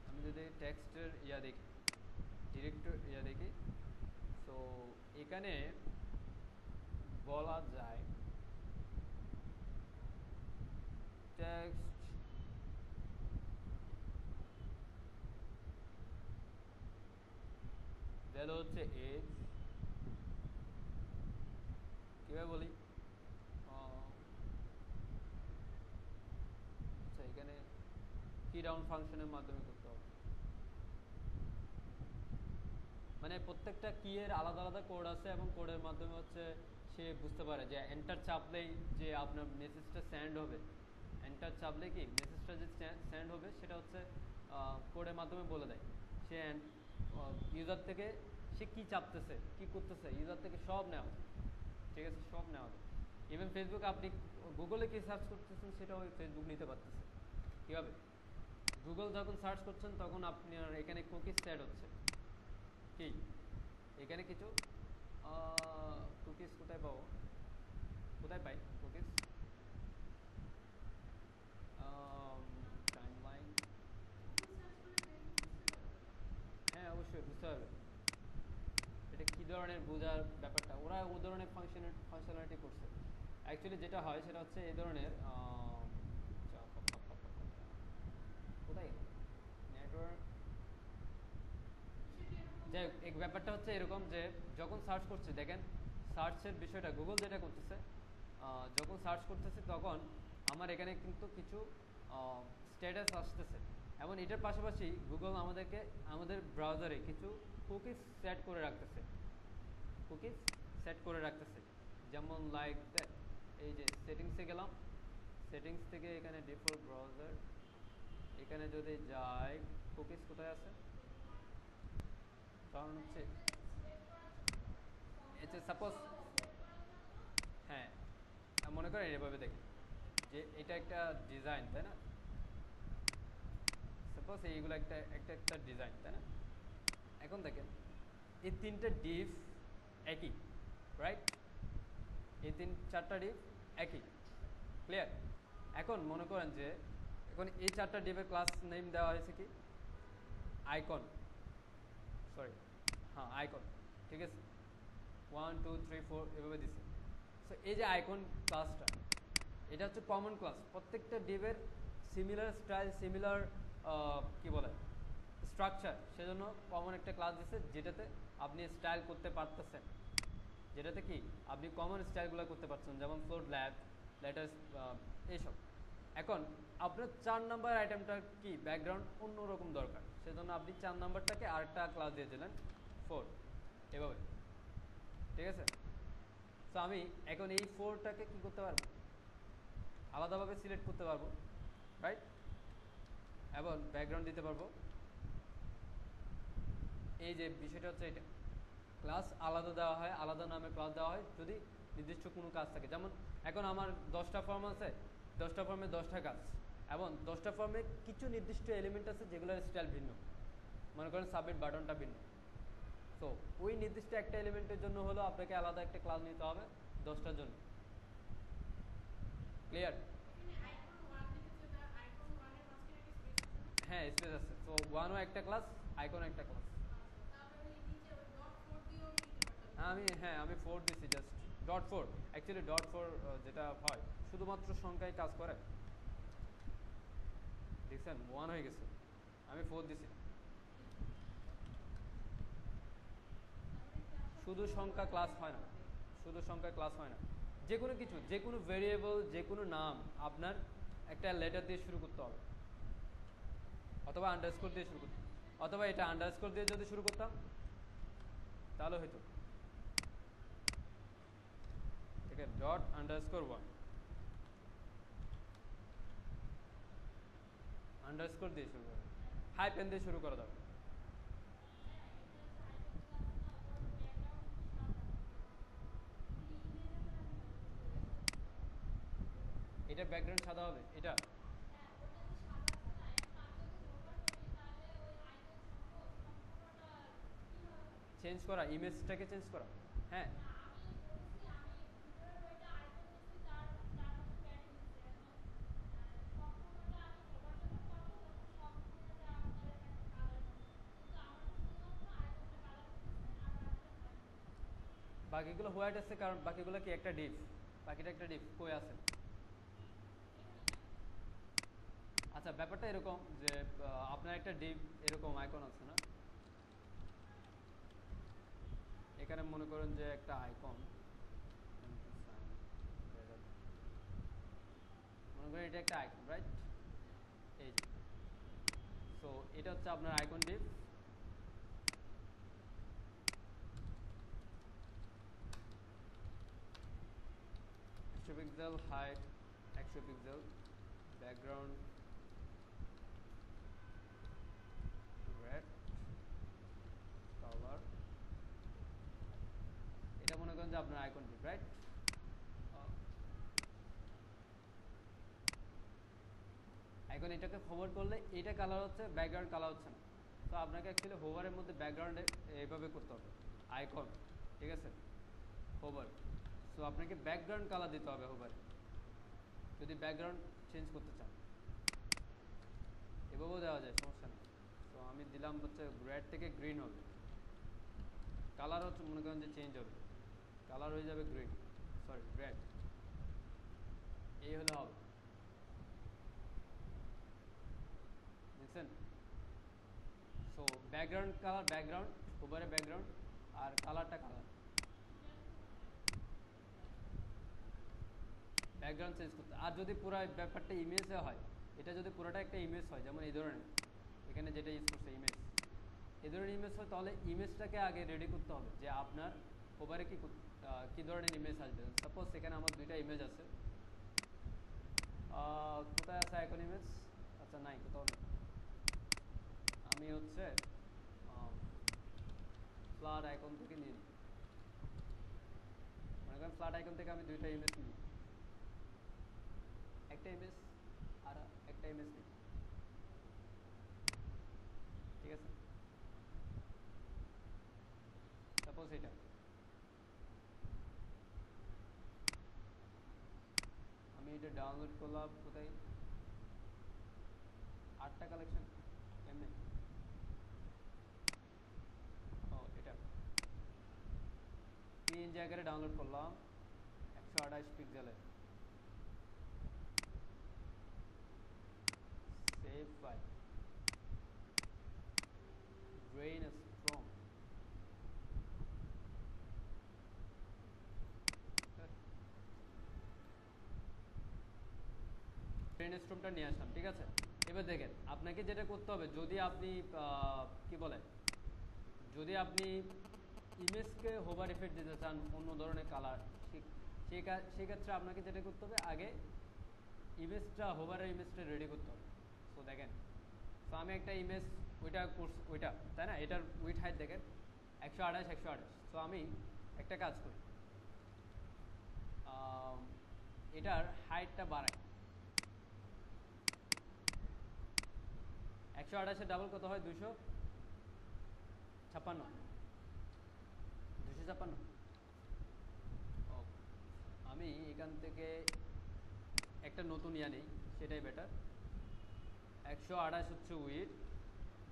আমি যদি টেক্সটের দেখি, ডিরেক্টর দেখি, তো এখানে বলা যায় টেক্সট ভ্যালু হচ্ছে এজ, কীভাবে বলি, আচ্ছা এখানে কি ডাউন ফাংশনের মাধ্যমে করতে হবে, মানে প্রত্যেকটা কি এর আলাদা আলাদা কোড আছে এবং কোডের মাধ্যমে হচ্ছে সে বুঝতে পারে যে এন্টার চাপলেই যে আপনার মেসেজটা সেন্ড হবে, এন্টার চাপলে কি মেসেজটা যে সেন্ড হবে সেটা হচ্ছে কোডের মাধ্যমে বলে দেয়। সে ইউজার থেকে সে কী চাপতেছে কী করতেছে ইউজার থেকে সব নেওয়া, ঠিক আছে, সব নেওয়া। ইভেন ফেসবুক, আপনি গুগলে কি সার্চ করতেছেন সেটাও ফেসবুক নিতে পারতেছে। কীভাবে? গুগল যখন সার্চ করছেন তখন আপনার এখানে কুকিজ সেট হচ্ছে, কি এখানে কিছু কুকিজ কোথায় পাবো, কোথায় পাই কুকিজ, টাইমলাইন, হ্যাঁ অবশ্যই বুঝতে হবে এটা কী ধরনের বোঝার ব্যাপারটা, ওরা ও ধরনের ফাংশনালিটি করছে। অ্যাকচুয়ালি যেটা হয় সেটা হচ্ছে এই ধরনের কোথায় নেটওয়ার্ক, যাই হোক এই ব্যাপারটা হচ্ছে এরকম যে যখন সার্চ করছে, দেখেন সার্চের বিষয়টা গুগল যেটা করতেছে, যখন সার্চ করতেছে তখন আমার এখানে কিন্তু কিছু স্ট্যাটাস আসতেছে, এবং এটার পাশাপাশি গুগল আমাদেরকে আমাদের ব্রাউজারে কিছু কুকিজ সেট করে রাখতেছে, কুকিজ সেট করে রাখতেছে, যেমন লাইক দ্যাট। এই যে সেটিংসে গেলাম, সেটিংস থেকে এখানে ডিফল্ট ব্রাউজার, এখানে যদি যাই কুকিজ কোথায় আছে, কারণ হচ্ছে এটা সাপোজ, হ্যাঁ মনে করেন এভাবে দেখি যে এটা একটা ডিজাইন, তাই না, সাপোজ এইগুলো একটা একটা একটা ডিজাইন, তাই না। এখন দেখেন এই তিনটে ডিভ একই, রাইট, এই চারটা ডিভ একই, ক্লিয়ার। এখন মনে করেন যে এখন এই চারটা ডিভের ক্লাস নেম দেওয়া হয়েছে কি আইকন, সরি হ্যাঁ আইকন, ঠিক আছে, 1 2 3 4 এভাবে দিছে। সো এই যে আইকন ক্লাসটা, এটা হচ্ছে কমন ক্লাস, প্রত্যেকটা ডিভের সিমিলার স্টাইল, সিমিলার কি বলে স্ট্রাকচার, সেজন্য কমন একটা ক্লাস দিছে যেটাতে আপনি স্টাইল করতে পারতেছেন, যেটাতে কি আপনি কমন স্টাইলগুলো করতে পারছেন, যেমন ফ্লোট, ল্যাব, লেটার্স, এইসব। এখন আপনার 4 নাম্বার আইটেমটা কি ব্যাকগ্রাউন্ড অন্যরকম দরকার, সেজন্য আপনি 4 নাম্বারটাকে আরেকটা ক্লাস দিয়ে দিলেন 4, এভাবে, ঠিক আছে। তো আমি এখন এই 4টাকে কি করতে পারবো, আলাদাভাবে সিলেক্ট করতে পারবো, রাইট, এবং ব্যাকগ্রাউন্ড দিতে পারবো। এই যে বিষয়টা হচ্ছে এটা, ক্লাস আলাদা দেওয়া হয়, আলাদা নামে ক্লাস দেওয়া হয় যদি নির্দিষ্ট কোনো কাজ থাকে। যেমন এখন আমার 10টা ফর্ম আছে, 10টা ফর্মে 10টা কাজ, এবং 10টা ফর্মে কিছু নির্দিষ্ট এলিমেন্ট আছে যেগুলোর স্টাইল ভিন্ন, মনে করেন সাবমিট বাটনটা ভিন্ন। তো ওই নির্দিষ্ট একটা এলিমেন্টের জন্য হলো আপনাকে আলাদা একটা ক্লাস নিতে হবে 10টার জন্য, ক্লিয়ার। হ্যাঁ স্পেস আছে, তো ওয়ানও একটা ক্লাস, আইকনও একটা ক্লাস। আমি 4 দিছি, জাস্ট .4, অ্যাকচুয়ালি .4 যেটা হয় শুধুমাত্র সংখ্যায় কাজ করে, দেখছেন 1 হয়ে গেছে, আমি 4 দিছি, শুধু সংখ্যা ক্লাস হয় না, শুধু সংখ্যা ক্লাস হয় না, যে কোনো কিছু, যে কোনো ভেরিয়েবল, যে কোনো নাম আপনার একটা লেটার দিয়ে শুরু করতে হবে, অথবা আন্ডারস্কোর দিয়ে শুরু করতে, অথবা এটা আন্ডারস্কোর দিয়ে যদি শুরু করতাম তাহলে হয়তো, ঠিক আছে, ._1 আন্ডারস্কোর দিয়ে শুরু করা, হাইপেন দিয়ে শুরু করা যাবে। এটা ব্যাকগ্রাউন্ড সাদা হবে এটা চেঞ্জ করা, ইমেজটাকে চেঞ্জ করা। হ্যাঁ বাকিগুলো হোয়াইট আছে কারণ বাকিগুলো কি একটা ডিপ, বাকিটা একটা ডিপ কই আছে। আচ্ছা ব্যাপারটা এরকম যে আপনার একটা ডিপ এরকম আইকন আছে না, এখানে মনে করেন যে একটা আইকন, মনে করেন এটা একটা আইকন রাইট, এই যে সো এটা হচ্ছে আপনার icon deep. Pixel height 100 pixel, background red colour, এটা মনে করেন যে আপনার আইকন ডিপ রাইট। এখন এটাকে হোভার করলে এটা কালার হচ্ছে, ব্যাকগ্রাউন্ড কালার হচ্ছে না। তো আপনাকে অ্যাকচুয়ালি হোভারের মধ্যে ব্যাকগ্রাউন্ডে এইভাবে করতে হবে আইকন, ঠিক আছে হোভার। সো আপনাকে ব্যাকগ্রাউন্ড কালার দিতে হবে হোভারে যদি ব্যাকগ্রাউন্ড চেঞ্জ করতে চান, এভাবেও দেওয়া যায় সমস্যা নেই। তো আমি দিলাম হচ্ছে রেড থেকে গ্রিন হবে, কালার হচ্ছে মনে করেন যে চেঞ্জ হবে, কালার হয়ে যাবে গ্রিন, সরি রেড, এই হলে হবে দেখছেন। সো ব্যাকগ্রাউন্ড কালার, ব্যাকগ্রাউন্ড ওভারে ব্যাকগ্রাউন্ড, আর কালারটা কালার, ব্যাকগ্রাউন্ড চেঞ্জ করতে। আর যদি পুরো ব্যাপারটা ইমেজে হয়, এটা যদি পুরোটা একটা ইমেজ হয়, যেমন এই ধরনের এখানে যেটা ইউজ করছে ইমেজ, এই ধরনের ইমেজ হয়, তাহলে ইমেজটাকে আগে রেডি করতে হবে যে আপনার ওভারে কি ধরনের ইমেজ আসবে। সাপোজ এখানে আমার দুইটা ইমেজ আছে, কোথায় আছে আইকন ইমেজ, আচ্ছা নাই কোথাও নেই। আমি হচ্ছে ফ্ল্যাট আইকন থেকে নিয়ে নিই, মনে করেন ফ্ল্যাট আইকন থেকে আমি দুইটা ইমেজ নিই, একটা ইমেজ আর একটা ইমেজ নিই, ঠিক আছে। সাপোজ এটা আমি এটা ডাউনলোড করলাম কোথায়, 8টা কালেকশন এমনি, ও এটা 3 জায়গায় ডাউনলোড করলাম 128 পিক্সেলে, save file, brain strong, brain স্ট্রমটা নিয়ে আসলাম, ঠিক আছে। এবার দেখেন আপনাকে যেটা করতে হবে, যদি আপনি কি বলে, যদি আপনি ইমেজকে হোভার এফেক্ট দিতে চান অন্য ধরনের কালার, সেক্ষেত্রে আপনাকে যেটা করতে হবে, আগে ইমেজটা হোভারের ইমেজটা রেডি করতে হবে। সো দেখেন, তো আমি একটা ইমেজ ওইটা তাই না, এটার উইথ হাইট দেখেন 128। সো আমি একটা কাজ করি, এটার হাইটটা বাড়াই, 128-এর ডাবল কত হয়, 256, 256। আমি এখান থেকে একটা নতুন ইয়া নেই, সেটাই বেটার। 128 হচ্ছে উইথ,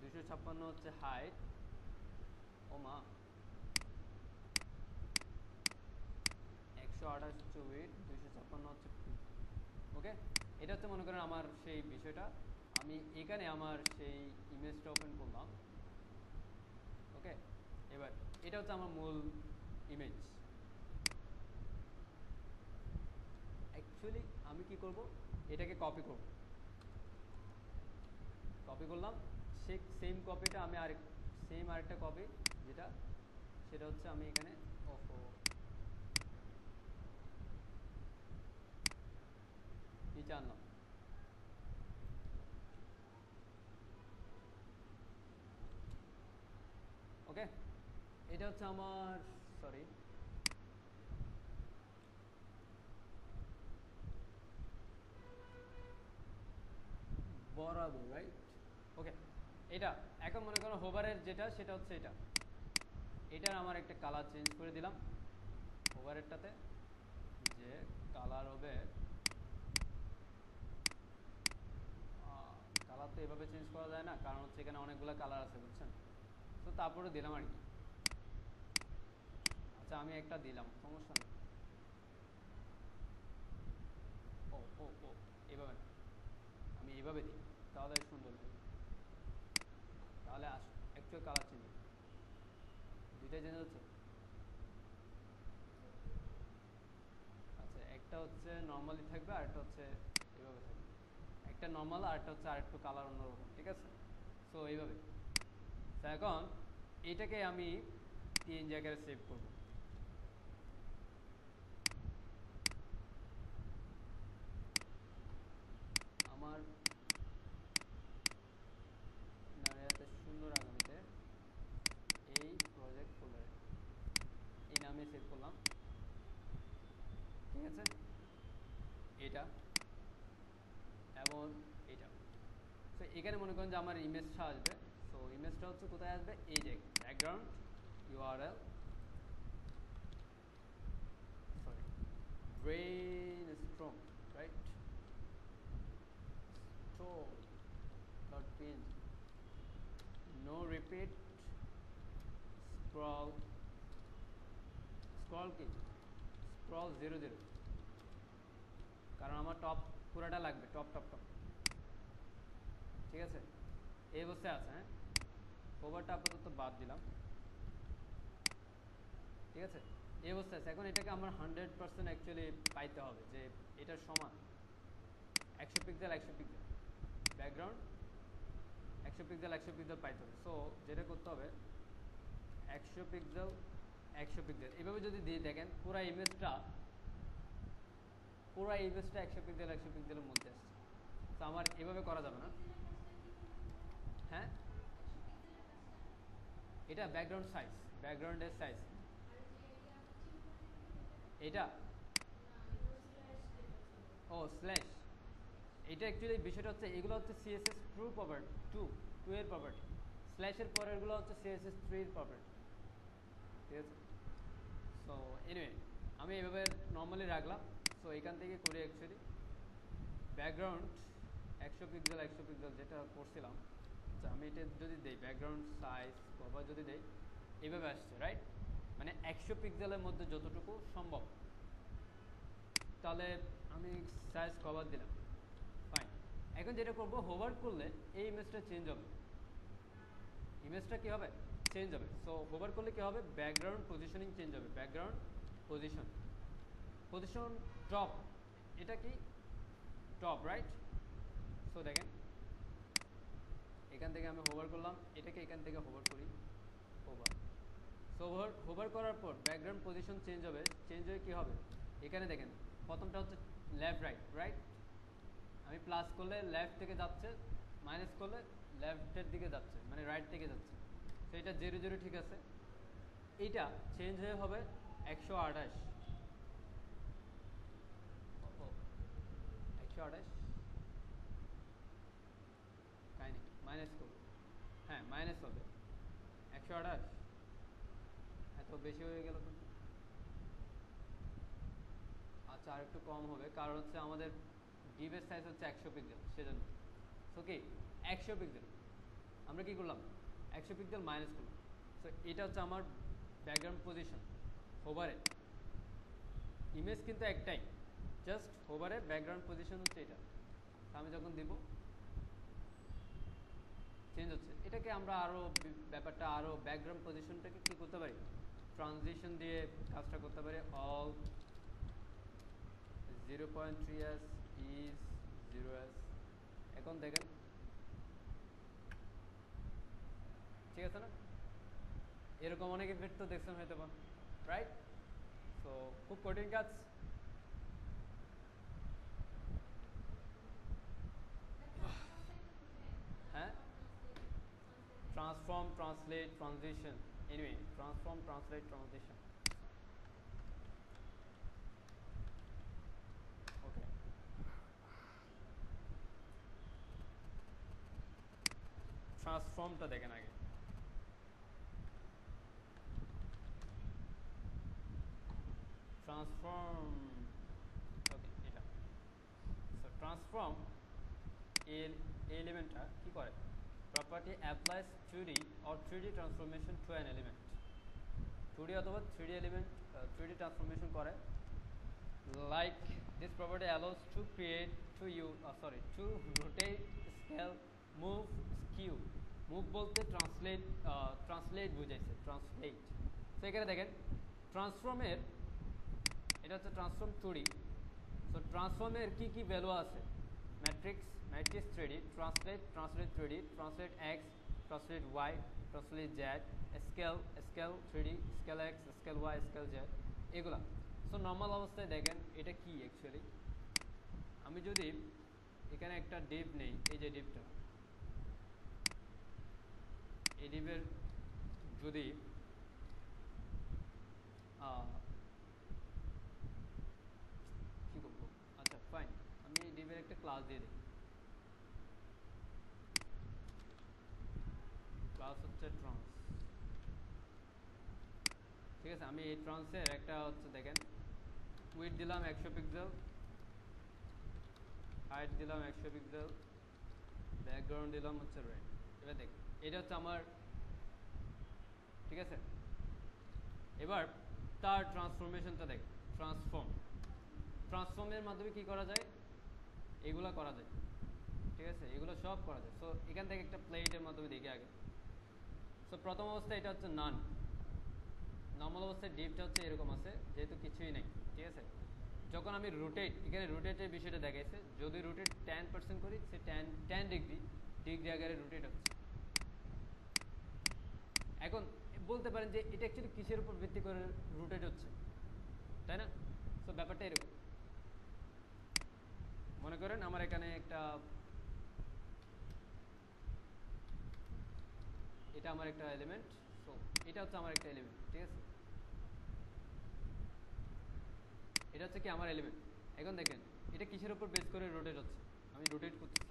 256 হচ্ছে হাইট, ও মা 128 হচ্ছে উইথ, 256 হচ্ছে, ওকে। এটা হচ্ছে মনে করেন আমার সেই বিষয়টা, আমি এখানে আমার সেই ইমেজটা ওপেন করলাম, ওকে। এবার এটা হচ্ছে আমার মূল ইমেজ। অ্যাকচুয়ালি আমি কি করব, এটাকে কপি করব, কপি করলাম, সেম কপিটা আমি আরেকটা কপি, যেটা সেটা হচ্ছে আমি এখানে নিচে আনলাম, ওকে। এটা হচ্ছে আমার, সরি বানাবো, রাইট? ওকে, এটা এখন মনে করো হোভারের যেটা সেটা হচ্ছে এটার আমার একটা কালার চেঞ্জ করে দিলাম হোভারেরটাতে, যে কালার হবে, কালার তো এভাবে চেঞ্জ করা যায় না, কারণ হচ্ছে এখানে অনেকগুলো কালার আছে, বুঝছেন? তো তারপরে দিলাম আর কি। আচ্ছা আমি একটা দিলাম, সমস্যা নেই। ও ও ও এইভাবে না, আমি এইভাবে দিই, তাহলে সুন্দর হবে। তাহলে একটু কালার চেঞ্জ হবে, দুইটাই চেঞ্জ হচ্ছে। আচ্ছা একটা হচ্ছে নর্মালি থাকবে, আর একটা হচ্ছে এইভাবে থাকবে। একটা নর্মাল আর একটা হচ্ছে আর একটু কালার অন্যরকম, ঠিক আছে? সো এইভাবে। তো এখন এটাকে আমি 3 জায়গায় সেভ করব। আমার নারিয়াতে সুন্দর আগামীতে এই প্রজেক্ট ফোল্ডারে এই নামে সেভ করলাম, ঠিক আছে? এটা এবং এটা। সো এখানে মনে করেন যে আমার ইমেজটা আসবে। সো ইমেজটা হচ্ছে কোথায় আসবে, এই যে background URL, sorry brainstorm, right? png, no repeat, scroll কি scroll 00, কারণ আমার টপ পুরাটা লাগবে, টপ টপ টপ, ঠিক আছে? এই অবস্থায় আছে। হ্যাঁ, ওভারটা আপাতত বাদ দিলাম, ঠিক আছে? এই অবস্থায় আছে। এখন এটাকে আমার 100% অ্যাকচুয়ালি পাইতে হবে, যে এটার সমান 100 pixel 100 pixel, background 100 pixel 100 pixel পাইতে হবে। সো যেটা করতে হবে 100 পিক্সেল 100 পিক্সেল এভাবে যদি দিয়ে দেখেন পুরো ইমেজটা 100 পিক্সেল 100 পিক্সেলের মধ্যে আসছে। তো আমার এভাবে করা যাবে না। হ্যাঁ, এটা ব্যাকগ্রাউন্ড সাইজ, ব্যাকগ্রাউন্ডের সাইজ। এটা ও স্ল্যাশ, এটা অ্যাকচুয়ালি বিষয়টা হচ্ছে এগুলো হচ্ছে সিএসএস টু এর প্রপার্টি, স্ল্যাশের পরেরগুলো হচ্ছে সিএসএস 3 এর প্রপার্টি, ঠিক আছে? সো এনিওয়ে আমি এভাবে নর্মালি রাখলাম। সো এখান থেকে করি অ্যাকচুয়ালি ব্যাকগ্রাউন্ড 100 পিক্সেল 100 পিক্সেল যেটা করছিলাম। আচ্ছা আমি এটা যদি দেই ব্যাকগ্রাউন্ড সাইজ কভার যদি দেই, এইভাবে আসছে, রাইট? মানে 100 পিক্সেলের মধ্যে যতটুকু সম্ভব। তাহলে আমি সাইজ কভার দিলাম, ফাইন। এখন যেটা করব, হোভার করলে এই ইমেজটা চেঞ্জ হবে, ইমেজটা কি হবে, চেঞ্জ হবে। সো হোভার করলে কি হবে, ব্যাকগ্রাউন্ড পজিশনিং চেঞ্জ হবে, ব্যাকগ্রাউন্ড পজিশন টপ, এটা কি টপ, রাইট? সো দেখেন এখান থেকে আমি হোভার করলাম, এটাকে এখান থেকে হোভার করি, হোভার। সো হোভার করার পর ব্যাকগ্রাউন্ড পজিশন চেঞ্জ হবে, চেঞ্জ হয়ে কি হবে, এখানে দেখেন প্রথমটা হচ্ছে লেফট রাইট, আমি প্লাস করলে লেফট থেকে যাচ্ছে, মাইনাস করলে লেফটের দিকে যাচ্ছে, মানে রাইট থেকে যাচ্ছে। তো এটা 00 ঠিক আছে। এইটা চেঞ্জ হয়ে হবে 128, 128 তাই নাকি, মাইনাস করবো, হ্যাঁ মাইনাস হবে 128, এত বেশি হয়ে গেল তো। আচ্ছা আর একটু কম হবে, কারণ হচ্ছে আমাদের ডিভের সাইজ হচ্ছে 100 পিক্সেল, সেজন্য। সো কি 100 পিক্সেল আমরা কি করলাম, 100 পিক্সেল মাইনাস করলাম। সো এটা হচ্ছে আমার ব্যাকগ্রাউন্ড পজিশন হোভারে, ইমেজ কিন্তু একটাই, জাস্ট হোভারে ব্যাকগ্রাউন্ড পজিশন হচ্ছে এটা। আমি যখন দিব চেঞ্জ হচ্ছে, এটাকে আমরা আরও ব্যাপারটা আরও ব্যাকগ্রাউন্ড পজিশনটাকে কী করতে পারি, ট্রানজিশন দিয়ে কাজটা করতে পারি। অল 0.3s ইজ 0s, এখন দেখেন ঠিক আছে না? এরকম অনেক ইফেক্ট তো দেখছেন হয়তো বা, রাইট? সো খুব কঠিন কাজ। হ্যাঁ, transform, translate, transition, anyway transform, translate, transition. Okay, ট্রান্সফর্মটা দেখেন আগে। ট্রান্সফর্ম, ওকে এটা। সো ট্রান্সফর্ম এই এলিমেন্টটা কি করে, property applies 2D or 3D transformation to an element. 2D অথবা 3D এলিমেন্ট 3D ট্রান্সফরমেশন করে। Like this property allows to create to rotate, scale, move, skew. Move বলতে ট্রান্সলেট বুঝাইছে, ট্রান্সলেট। তো এখানে দেখেন ট্রান্সফর্মের, এটা হচ্ছে ট্রান্সফর্ম 2D। সো ট্রান্সফর্মের কি কি ভ্যালু আছে, matrix 3D, translate 3D, translate x, translate y, translate z, scale 3D, scale x, scale y, scale z, এগুলা। সো নর্মাল অবস্থায় দেখেন এটা কি অ্যাকচুয়ালি, আমি যদি এখানে একটা ডিভ নেই, এই যে ডিভটা, এই ডিভের যদি কি করবো, আচ্ছা ফাইন, আমি এই ডিভের একটা ক্লাস দিয়ে দিই। ক্লাস হচ্ছে ট্রান্স, ঠিক আছে। আমি এই ট্রান্সের একটা হচ্ছে দেখেন উইডথ দিলাম 100 পিক্সেল, হাইট দিলাম 100 পিক্সেল, ব্যাকগ্রাউন্ড দিলাম হচ্ছে রেড। এবার দেখেন এটা হচ্ছে আমার, ঠিক আছে। এবার তার ট্রান্সফরমেশনটা দেখ, ট্রান্সফর্মের মাধ্যমে কি করা যায়, এগুলো করা যায়, ঠিক আছে, এগুলো সব করা যায়। সো এখান থেকে একটা প্লেটের মাধ্যমে দেখি আগে। সো প্রথম অবস্থায় এটা হচ্ছে নান, নর্মাল অবস্থায় ডিপটা হচ্ছে এরকম আছে, যেহেতু কিছুই নেই, ঠিক আছে। যখন আমি রোটেট, এখানে রোটেটের বিষয়টা দেখাইছে, যদি রোটেট 10% করি, সে 10 ডিগ্রি আকারে রোটেট হচ্ছে। এখন বলতে পারেন যে এটা অ্যাকচুয়ালি কিসের উপর ভিত্তি করে রোটেট হচ্ছে, তাই না? সো ব্যাপারটা এরকম, মনে করেন আমার এখানে একটা, এটা আমার একটা এলিমেন্ট, সো এটা হচ্ছে আমার একটা এলিমেন্ট, ঠিক আছে। এটা হচ্ছে কি আমার এলিমেন্ট। এখন দেখেন এটা কিসের উপর বেস করে রোটেট হচ্ছে, আমি রোটেট করছি,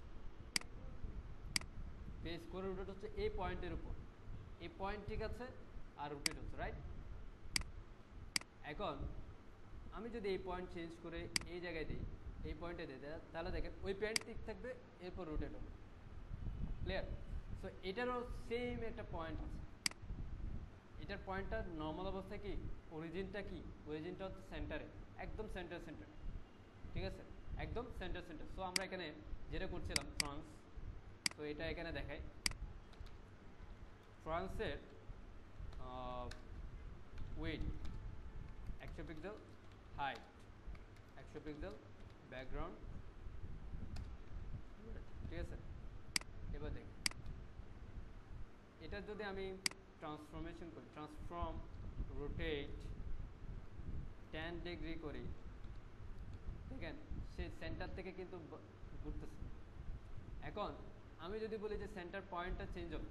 বেস করে রোটেট হচ্ছে এই পয়েন্টের উপর, এই পয়েন্ট, ঠিক আছে, আর রোটেট হচ্ছে, রাইট। এখন আমি যদি এই পয়েন্ট চেঞ্জ করে এই জায়গায় দিই, এই পয়েন্টে দিই, তাহলে দেখেন ওই পয়েন্ট ঠিক থাকবে, এরপর রোটেট হবে, ক্লিয়ার। সো এটারও সেম একটা পয়েন্ট আছে, এটার পয়েন্টটা নর্মাল অবস্থায় কি, অরিজিনটা কি, অরিজিনটা হচ্ছে সেন্টারে, একদম সেন্টার, ঠিক আছে, একদম সেন্টার। সো আমরা এখানে যেটা করছিলাম ট্রান্স, তো এটা এখানে দেখাই, ট্রান্সের width 100 pixel, height 100 pixel, background, ঠিক আছে। এবার দেখ এটা যদি আমি ট্রান্সফরমেশন করি, ট্রান্সফর্ম রোটেট 10 ডিগ্রি করি, দেখেন সে সেন্টার থেকে কিন্তু ঘুরতেছে। এখন আমি যদি বলি যে সেন্টার পয়েন্টটা চেঞ্জ হবে,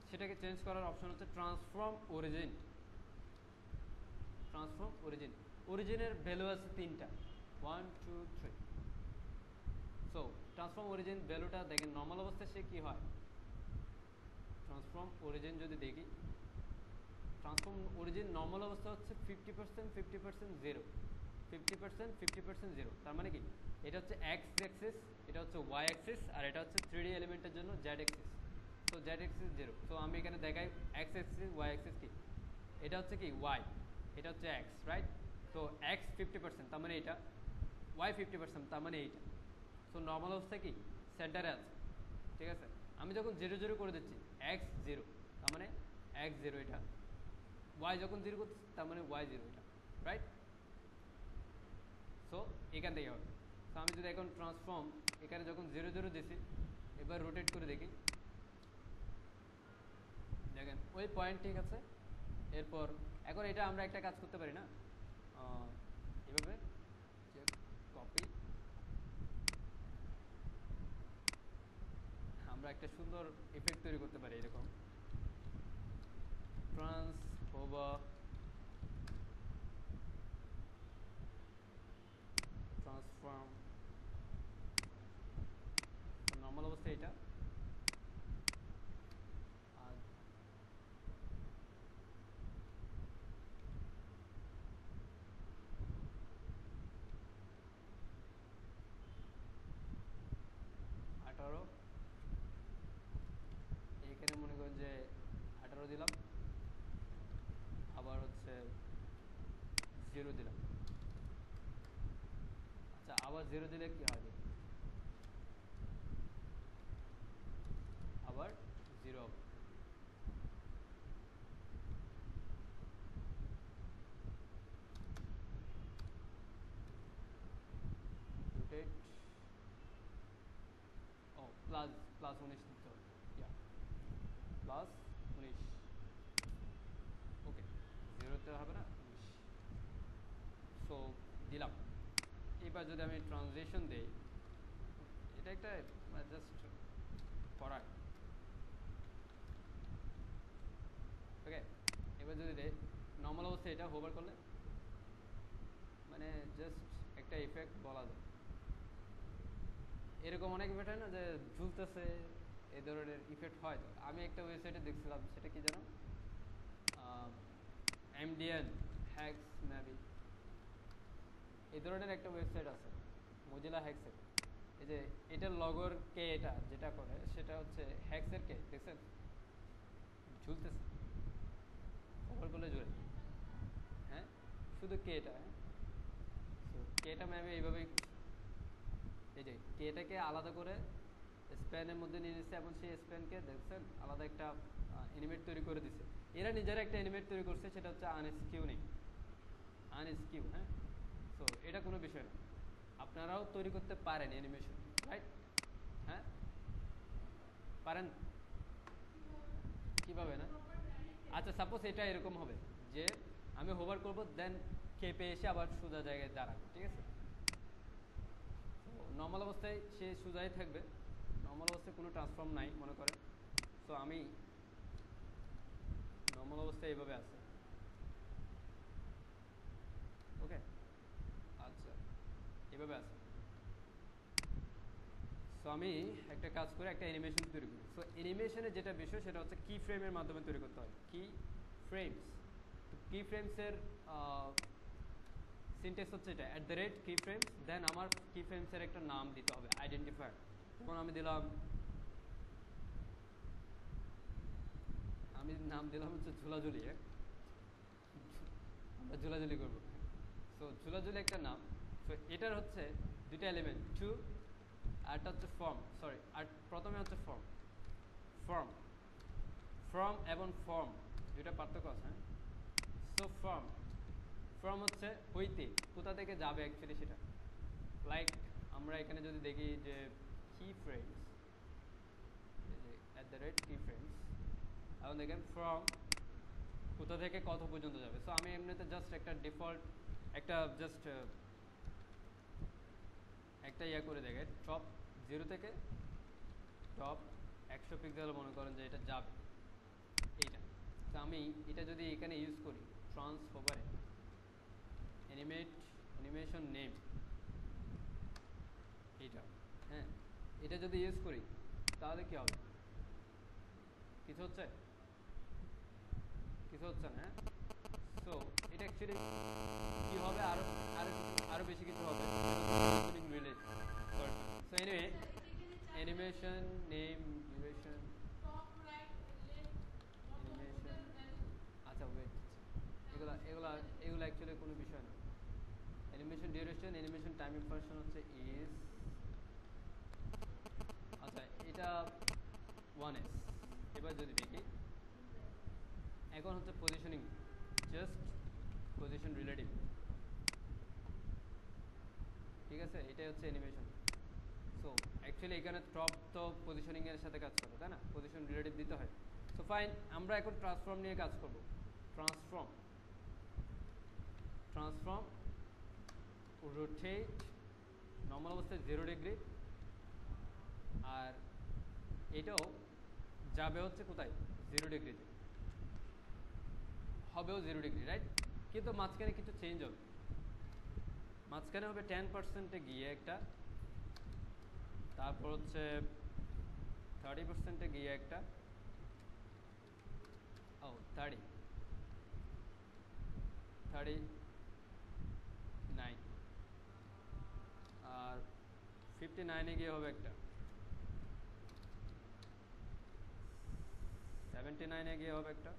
সেটাকে চেঞ্জ করার অপশন হচ্ছে ট্রান্সফর্ম অরিজিন। অরিজিনের ভ্যালু আছে 3টা, 1 2 3। সো ট্রান্সফর্ম অরিজিন ভ্যালুটা দেখেন নর্মাল অবস্থায় সে কি হয়, ট্রান্সফর্ম অরিজিন যদি দেখি, ট্রান্সফর্ম অরিজিন নর্মাল অবস্থা হচ্ছে 50%, 50%, 0, 50%, 50%, 0। তার মানে কি, এটা হচ্ছে এক্স অ্যাক্সিস, এটা হচ্ছে ওয়াই অ্যাক্সিস, আর এটা হচ্ছে 3D এলিমেন্টের জন্য Z Axis. So Z Axis 0। So আমি এখানে দেখাই এক্স অ্যাক্সিস, ওয়াই অ্যাক্সিস কি, এটা হচ্ছে কি ওয়াই, এটা হচ্ছে এক্স, রাইট। তো এক্স 50%, তার মানে এটা, ওয়াই 50%, তার মানে এইটা। সো নর্মাল অবস্থায় কি সেন্টারে আছে, ঠিক আছে। আমি যখন 0 0 করে দিচ্ছি, এক্স 0, তার মানে এক্স 0 এটা, ওয়াই যখন 0 করতেছি, তার মানে ওয়াই 0 এটা, রাইট। সো এখান থেকে হবে। তো আমি যদি এখন ট্রান্সফর্ম এখানে যখন 0 0 দিছি, এবার রোটেট করে দেখি, দেখেন ওই পয়েন্ট ঠিক আছে। এরপর এখন এটা আমরা একটা কাজ করতে পারি না, এভাবে যে কপি, আমরা একটা সুন্দর ইফেক্ট তৈরি করতে পারি এরকম, ট্রান্সফর্ম, নর্মাল অবস্থায় এটা, আবার 0 দিলে কি হবে, আবার 0 হবে। রোটেট, ও প্লাস প্লাস 19 দিতে হবে, প্লাস 19, ওকে 0তে হবে না 19, সো দিলাম। এবার যদি আমি ট্রানজিশন দেই, এটা একটা জাস্ট করার, ওকে। এবার যদি দেই নর্মাল অবস্থায় এটা হোভার করলে, মানে জাস্ট একটা ইফেক্ট বলা যায়। এরকম অনেক ইফেক্ট হয় না যে ঝুলতেছে, এই ধরনের ইফেক্ট হয়। তো আমি একটা ওয়েবসাইটে দেখছিলাম, সেটা কি জানো, এমডিএন হ্যাক্স মেবি, এই ধরনের একটা ওয়েবসাইট আছে মজিলা হ্যাক্সের। এই যে এটার লগর কে, এটা যেটা করে সেটা হচ্ছে হ্যাক্সের কে, দেখছেন ঝুলতেছে, ওভার করলে জোরে, হ্যাঁ শুধু কে এটা, হ্যাঁ কেটা ম্যামে এইভাবেই, এই যে কেটাকে আলাদা করে স্প্যানের মধ্যে নিয়ে নিচ্ছে, এবং সেই স্প্যানকে দেখছেন আলাদা একটা অ্যানিমেট তৈরি করে দিচ্ছে। এরা নিজেরা একটা অ্যানিমেট তৈরি করছে, সেটা হচ্ছে আনস্কিউ নেই, আনস্কিউ, হ্যাঁ। সো এটা কোনো বিষয় না, আপনারাও তৈরি করতে পারেন অ্যানিমেশন, রাইট, হ্যাঁ পারেন। কিভাবে না, আচ্ছা সাপোজ এটা এরকম হবে যে আমি হোভার করব, দেন খেপে এসে আবার সোজা জায়গায় দাঁড়াবে, ঠিক আছে। নর্মাল অবস্থায় সে সোজাই থাকবে, নর্মাল অবস্থায় কোনো ট্রান্সফর্ম নাই মনে করেন। সো আমি নর্মাল অবস্থায় এইভাবে আছে, ওকে, আচ্ছা এভাবে আছে। সো আমি একটা কাজ করে একটা অ্যানিমেশন তৈরি করি। সো অ্যানিমেশনের যেটা বিষয় সেটা হচ্ছে কি ফ্রেমের মাধ্যমে তৈরি করতে হয়, কি ফ্রেমস। তো কি ফ্রেমসের সিনট্যাক্স হচ্ছে এটা, @কি ফ্রেমস, দেন আমার কি ফ্রেমসের একটা নাম দিতে হবে, আইডেন্টিফায়ার। তখন আমি দিলাম, আমি নাম দিলাম হচ্ছে ঝুলাঝুলি, আমরা ঝুলাঝুলি করবো। সো ঝুলাঝুলি একটা নাম। সো এটার হচ্ছে দুইটা এলিমেন্ট, টু, আরটা হচ্ছে ফর্ম, সরি, আর প্রথমে হচ্ছে ফর্ম, ফর্ম, ফর্ম এবং ফর্ম দুইটা পার্থক্য আছে, হ্যাঁ। সো ফর্ম, ফর্ম হচ্ছে হইতে, কোথা থেকে যাবে অ্যাকচুয়ালি সেটা। লাইক আমরা এখানে যদি দেখি যে কি ফ্রেমস, কি ফ্রেমস, এখন দেখেন ফর্ম কোথা থেকে কত পর্যন্ত যাবে। সো আমি এমনিতে জাস্ট একটা ডিফল্ট একটা জাস্ট একটা ইয়া করে দেখে, টপ 0 থেকে টপ 100 পিক্সেল মনে করেন যে এটা যাবে, এইটা। তো আমি এটা যদি এখানে ইউজ করি, ট্রান্সফারে অ্যানিমেশন নেম, এইটা, হ্যাঁ এটা যদি ইউজ করি তাহলে কি হবে, কিছু হচ্ছে, কিছু হচ্ছে না, হ্যাঁ। সো এটা অ্যাকচুয়ালি কি হবে, আরো আরো আরো বেশি কিছু হবে relate. So anyway animation name duration, animation, আচ্ছা ওয়েট, এগুলা এগুলা এগুলো অ্যাকচুয়ালি কোনো বিষয় না। Animation duration, animation time information হচ্ছে ইজ, আচ্ছা এটা 1s। এবার যদি দেখি, এখন হচ্ছে পজিশনিং, জাস্ট পজিশন রিলেটিভ, ঠিক আছে, এটাই হচ্ছে অ্যানিমেশন। সো অ্যাকচুয়ালি এখানে টপ তো পজিশনিং এর সাথে কাজ করে, তাই না, পজিশন রিলেটিভ দিতে হয়। সো ফাইন, আমরা এখন ট্রান্সফর্ম নিয়ে কাজ করব। ট্রান্সফর্ম, ট্রান্সফর্ম রোটেট, নর্মাল অবস্থায় 0 ডিগ্রি, আর এটাও যাবে হচ্ছে কোথায়, 0 ডিগ্রিতে, হবেও 0 ডিগ্রি, রাইট। কিন্তু মাঝখানে কিছু চেঞ্জ হবে, মাঝখানে হবে 10%-এ গিয়ে একটা, তারপর হচ্ছে 30%-এ গিয়ে একটা, ও 39, আর 59-এ গিয়ে হবে একটা, 79-এ গিয়ে হবে একটা।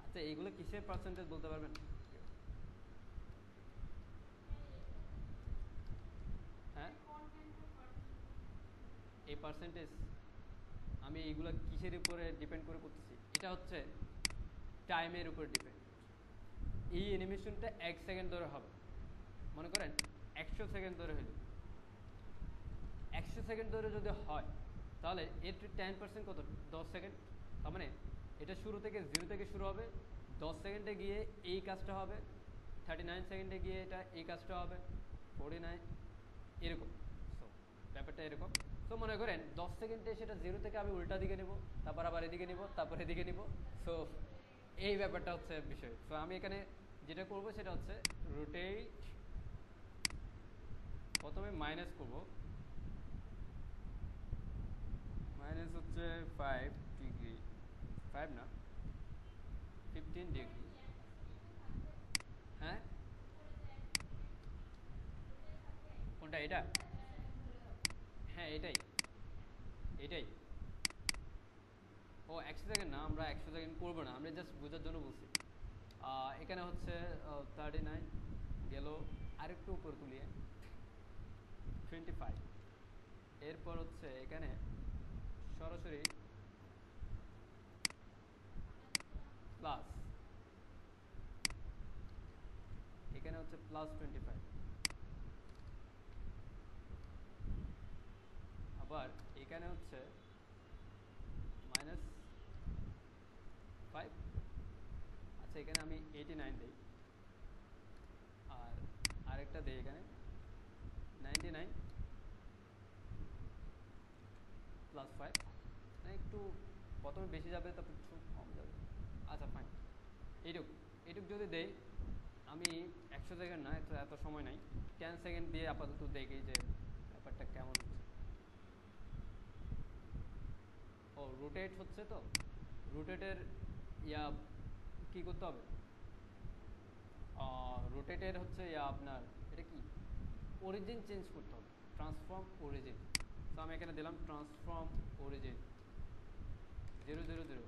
আচ্ছা এইগুলো কিসের পার্সেন্টেজ বলতে পারবেন, এই পার্সেন্টেজ আমি এইগুলো কিসের উপরে ডিপেন্ড করে করতেছি, এটা হচ্ছে টাইমের উপর ডিপেন্ড। এই অ্যানিমেশনটা 1 সেকেন্ড ধরে হবে, মনে করেন 100 সেকেন্ড ধরে হইল, 100 সেকেন্ড ধরে যদি হয় তাহলে এর 10% কত, 10 সেকেন্ড। তার মানে এটা শুরু থেকে 0 থেকে শুরু হবে, 10 সেকেন্ডে গিয়ে এই কাজটা হবে, 39 সেকেন্ডে গিয়ে এটা এই কাজটা হবে, 49 এরকম। সো ব্যাপারটা এরকম। সো মনে করেন 10 সেকেন্ডে সেটা 0 থেকে আমি উল্টা দিকে নেব, তারপর আবার এদিকে নেব, তারপর এদিকে নেব। সো এই ব্যাপারটা হচ্ছে বিষয়। সো আমি এখানে যেটা করব সেটা হচ্ছে রোটেট, প্রথমে মাইনাস করব, মাইনাস হচ্ছে 5 ডিগ্রি, 5 না 15 ডিগ্রি। হ্যাঁ কোনটা, এটা? হ্যাঁ এটাই, এটাই। ও 100 সেকেন্ড না, আমরা 100 সেকেন্ড করবো না, আমরা জাস্ট বোঝার জন্য বলছি। এখানে হচ্ছে 39 গেল, আরেকটু উপর তুলিয়ে 25। এরপর হচ্ছে এখানে সরাসরি প্লাস, এখানে হচ্ছে প্লাস 25, আবার এখানে হচ্ছে মাইনাস 5। আচ্ছা এখানে আমি 89 দিই, আর আরেকটা দিই এখানে 99 প্লাস 5, একটু প্রথমে বেশি যাবে তারপর একটু কম যাবে। আচ্ছা ফাইন, এইটুক এইটুক যদি দেই, আমি 100 সেকেন্ড না, এত সময় নাই, 10 সেকেন্ড দিয়ে আপাতত দেখি যে ব্যাপারটা কেমন হচ্ছে। ও রোটেট হচ্ছে, তো রোটেটের ইয়া কি করতে হবে, রোটেটের হচ্ছে ইয়া আপনার এটা কি, অরিজিন চেঞ্জ করতে হবে, ট্রান্সফর্ম অরিজিন। তো আমি এখানে দিলাম ট্রান্সফর্ম অরিজিন 000।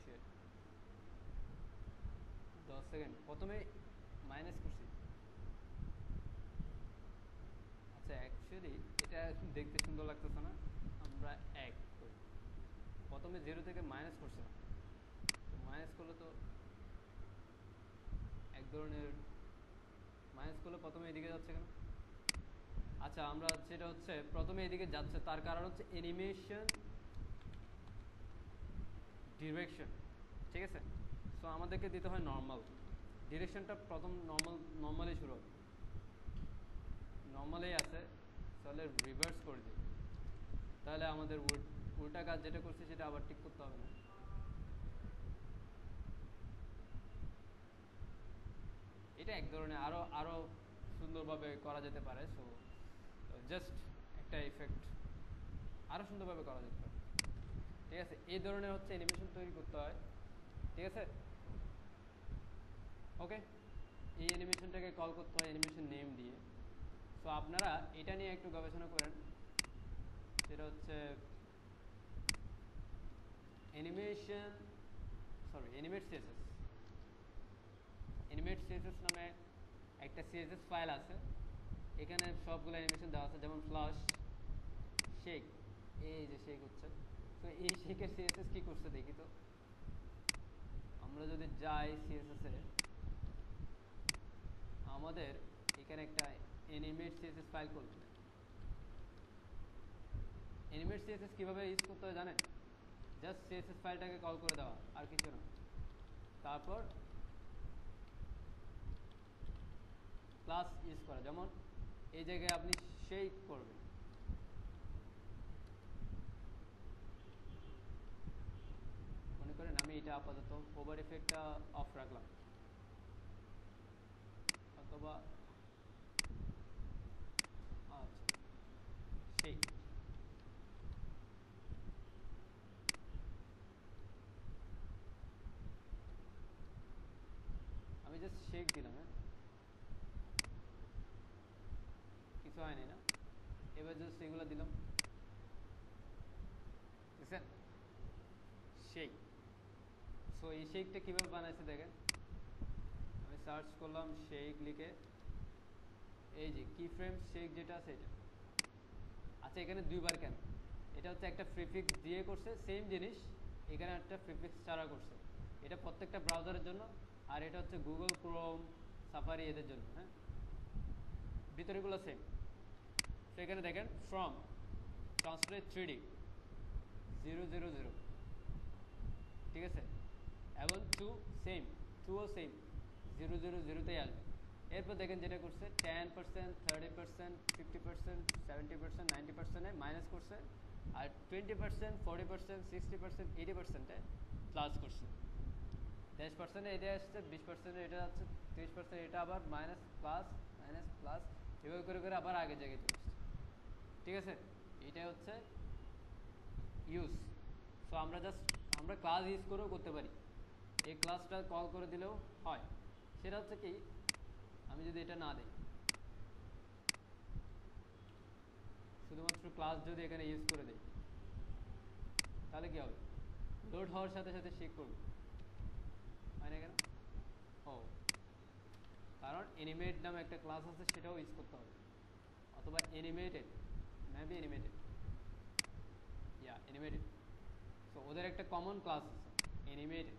Shit, 10 সেকেন্ড প্রথমে মাইনাস করছি। আচ্ছা অ্যাকচুয়ালি এটা দেখতে সুন্দর লাগতেছে না, আমরা এক করি, প্রথমে 0 থেকে মাইনাস করছিলাম, তো মাইনাস করলে তো এক ধরনের, মাইনাস করলে প্রথমে এদিকে যাচ্ছে কেন? আচ্ছা আমরা যেটা হচ্ছে প্রথমে এদিকে যাচ্ছে, তার কারণ হচ্ছে অ্যানিমেশন ডিরেকশন, ঠিক আছে? সো আমাদেরকে দিতে হয় নর্মাল ডিরেকশনটা, প্রথম নর্মালি শুরু হবে, নর্মালেই আছে, তাহলে রিভার্স করে দিই, তাহলে আমাদের উল্টা কাজ যেটা করছি সেটা আবার ঠিক করতে হবে না। এটা এক ধরনের আরো সুন্দরভাবে করা যেতে পারে। সো জাস্ট একটা ইফেক্ট আরো সুন্দরভাবে করা যেতে পারে, ঠিক আছে? এই ধরনের হচ্ছে অ্যানিমেশন তৈরি করতে হয়, ঠিক আছে? ওকে, এই অ্যানিমেশনটাকে কল করতে হয় অ্যানিমেশন নেম দিয়ে। সো আপনারা এটা নিয়ে একটু গবেষণা করেন, সেটা হচ্ছে animation, sorry animate CSS, animate CSS নামে একটা সিএসএস ফাইল আছে, এখানে সবগুলো অ্যানিমেশন দেওয়া আছে, যেমন ফ্লাশ, শেক, এই যে শেক হচ্ছে। তো এই শেকের সিএসএস কি করছে দেখি তো, আমরা যদি যাই সিএসএস এ, আমাদের এখানে একটা অ্যানিমেট সিএসএস ফাইল করতে, অ্যানিমেট সিএসএস কিভাবে ইউজ করতে হয় জানেন? জাস্ট সিএসএস ফাইলটাকে কল করে দেওয়া, আর কিছু না। তারপর প্লাস ইউজ করা, যেমন এই জায়গায় আপনি শেক করবেন, মনে করেন আমি এটা আপাতত ওভার ইফেক্টটা অফ রাখলাম, অথবা আচ্ছা শেক, আমি জাস্ট শেক দিলাম, হ্যাঁ কিছু হয়নি না, এবার জাস্ট এগুলো দিলাম, দেখছেন শেক। সো এই শেকটা কীভাবে বানাইছে দেখেন, আমি সার্চ করলাম শেক লিখে, এই যে কি ফ্রেম শেক যেটা আছে এটা। আচ্ছা এখানে দুইবার কেন? এটা হচ্ছে একটা প্রিফিক্স দিয়ে করছে সেম জিনিস, এখানে একটা প্রিফিক্স ছাড়া করছে। এটা প্রত্যেকটা ব্রাউজারের জন্য, আর এটা হচ্ছে গুগল ক্রোম, সাফারি এদের জন্য। হ্যাঁ, ভিতরেগুলো সেম। তো এখানে দেখেন ফ্রম ট্রান্সলেট 3D 000, ঠিক আছে, এবং টু সেম, টুও সেম 000তেই আসবে। এরপর দেখেন যেটা করছে 10%, 30%, 50%, 70%, 90%-এ মাইনাস করছে, আর 20%, 40%, 60%, 80%-এ প্লাস করছে। 10%-এ এটা আসছে, 20%-এ এটা যাচ্ছে, 30% এটা আবার মাইনাস প্লাস মাইনাস প্লাস, এভাবে করে করে আবার আগে জায়গায় চলে আসছে। ঠিক আছে, এটাই হচ্ছে ইউজ। সো আমরা ক্লাস ইউজ করেও করতে পারি, এই ক্লাসটা কল করে দিলেও হয়। সেটা হচ্ছে কি, আমি যদি এটা না দিই, শুধুমাত্র ক্লাস যদি এখানে ইউজ করে দিই, তাহলে কি হবে? লোড হওয়ার সাথে সাথে শেক করবে, হয় না কেন? ও, কারণ অ্যানিমেট নামে একটা ক্লাস আছে, সেটাও ইউজ করতে হবে, অথবা animated, maybe animated, animated. So ওদের একটা কমন ক্লাস আছে অ্যানিমেটেড,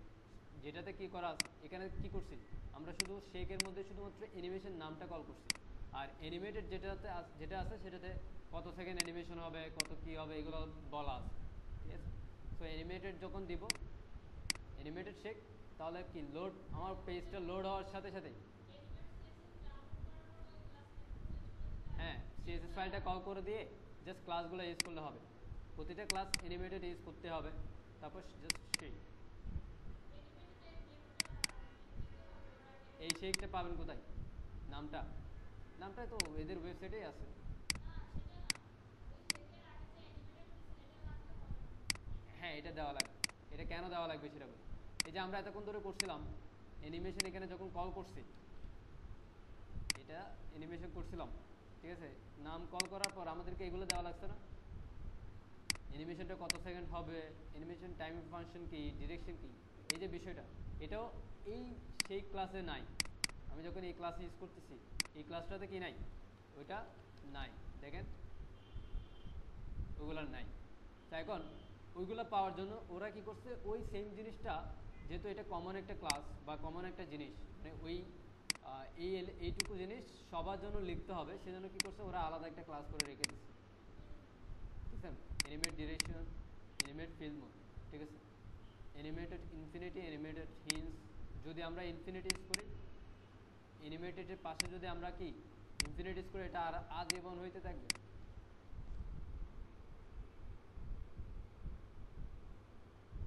যেটাতে কি করা আছে, এখানে কি করছি আমরা, শুধু শেকের মধ্যে শুধুমাত্র অ্যানিমেশন নামটা কল করছি। আর অ্যানিমেটেড যেটা আছে সেটাতে কত সেকেন্ড অ্যানিমেশন হবে, কত কি হবে, এগুলো বলা আছে। ঠিক আছে, সো অ্যানিমেটেড যখন দিব, অ্যানিমেটেড শেক, তাহলে কি লোড, আমার পেজটা লোড হওয়ার সাথে সাথেই, হ্যাঁ, সিএসএস ফাইলটা কল করে দিয়ে জাস্ট ক্লাসগুলো ইউজ করলে হবে। প্রতিটা ক্লাস অ্যানিমেটেড ইউজ করতে হবে, তারপর জাস্ট শেক। এই শেকটা পাবেন কোথায়? নামটা নামটা তো এদের ওয়েবসাইটেই আছে। হ্যাঁ, এটা দেওয়া লাগবে। এটা কেন দেওয়া লাগবে সেটা বলি। এই যে আমরা এতক্ষণ ধরে করছিলাম অ্যানিমেশন, এখানে যখন কল করছি, এটা অ্যানিমেশন করছিলাম, ঠিক আছে, নাম কল করার পর আমাদেরকে এগুলো দেওয়া লাগছে না, অ্যানিমেশনটা কত সেকেন্ড হবে, অ্যানিমেশন টাইম ফাংশন কি, ডিরেকশন কি, এই যে বিষয়টা, এটাও এই সেই ক্লাসে নাই। আমি যখন এই ক্লাস ইউজ করতেছি, এই ক্লাসটাতে কি নাই, ওইটা নাই, দেখেন ওইগুলো নাই। তো এখন ওইগুলো পাওয়ার জন্য ওরা কি করছে, ওই সেম জিনিসটা, যেহেতু এটা কমন একটা ক্লাস বা কমন একটা জিনিস, মানে ওই এইটুকু জিনিস সবার জন্য লিখতে হবে, সেজন্য কি করছে, ওরা আলাদা একটা ক্লাস করে রেখে দিচ্ছে। ঠিক আছে, অ্যানিমেট ডিরেকশন, অ্যানিমেট ফিল্ম, ঠিক আছে, অ্যানিমেটেড ইনফিনিটি, অ্যানিমেটেড হিন্স। যদি আমরা ইনফিনিটি ইউজ করি, অ্যানিমেটেডের পাশে যদি আমরা কি ইনফিনিটি ইউজ করি, এটা আর আজীবন হইতে থাকবে,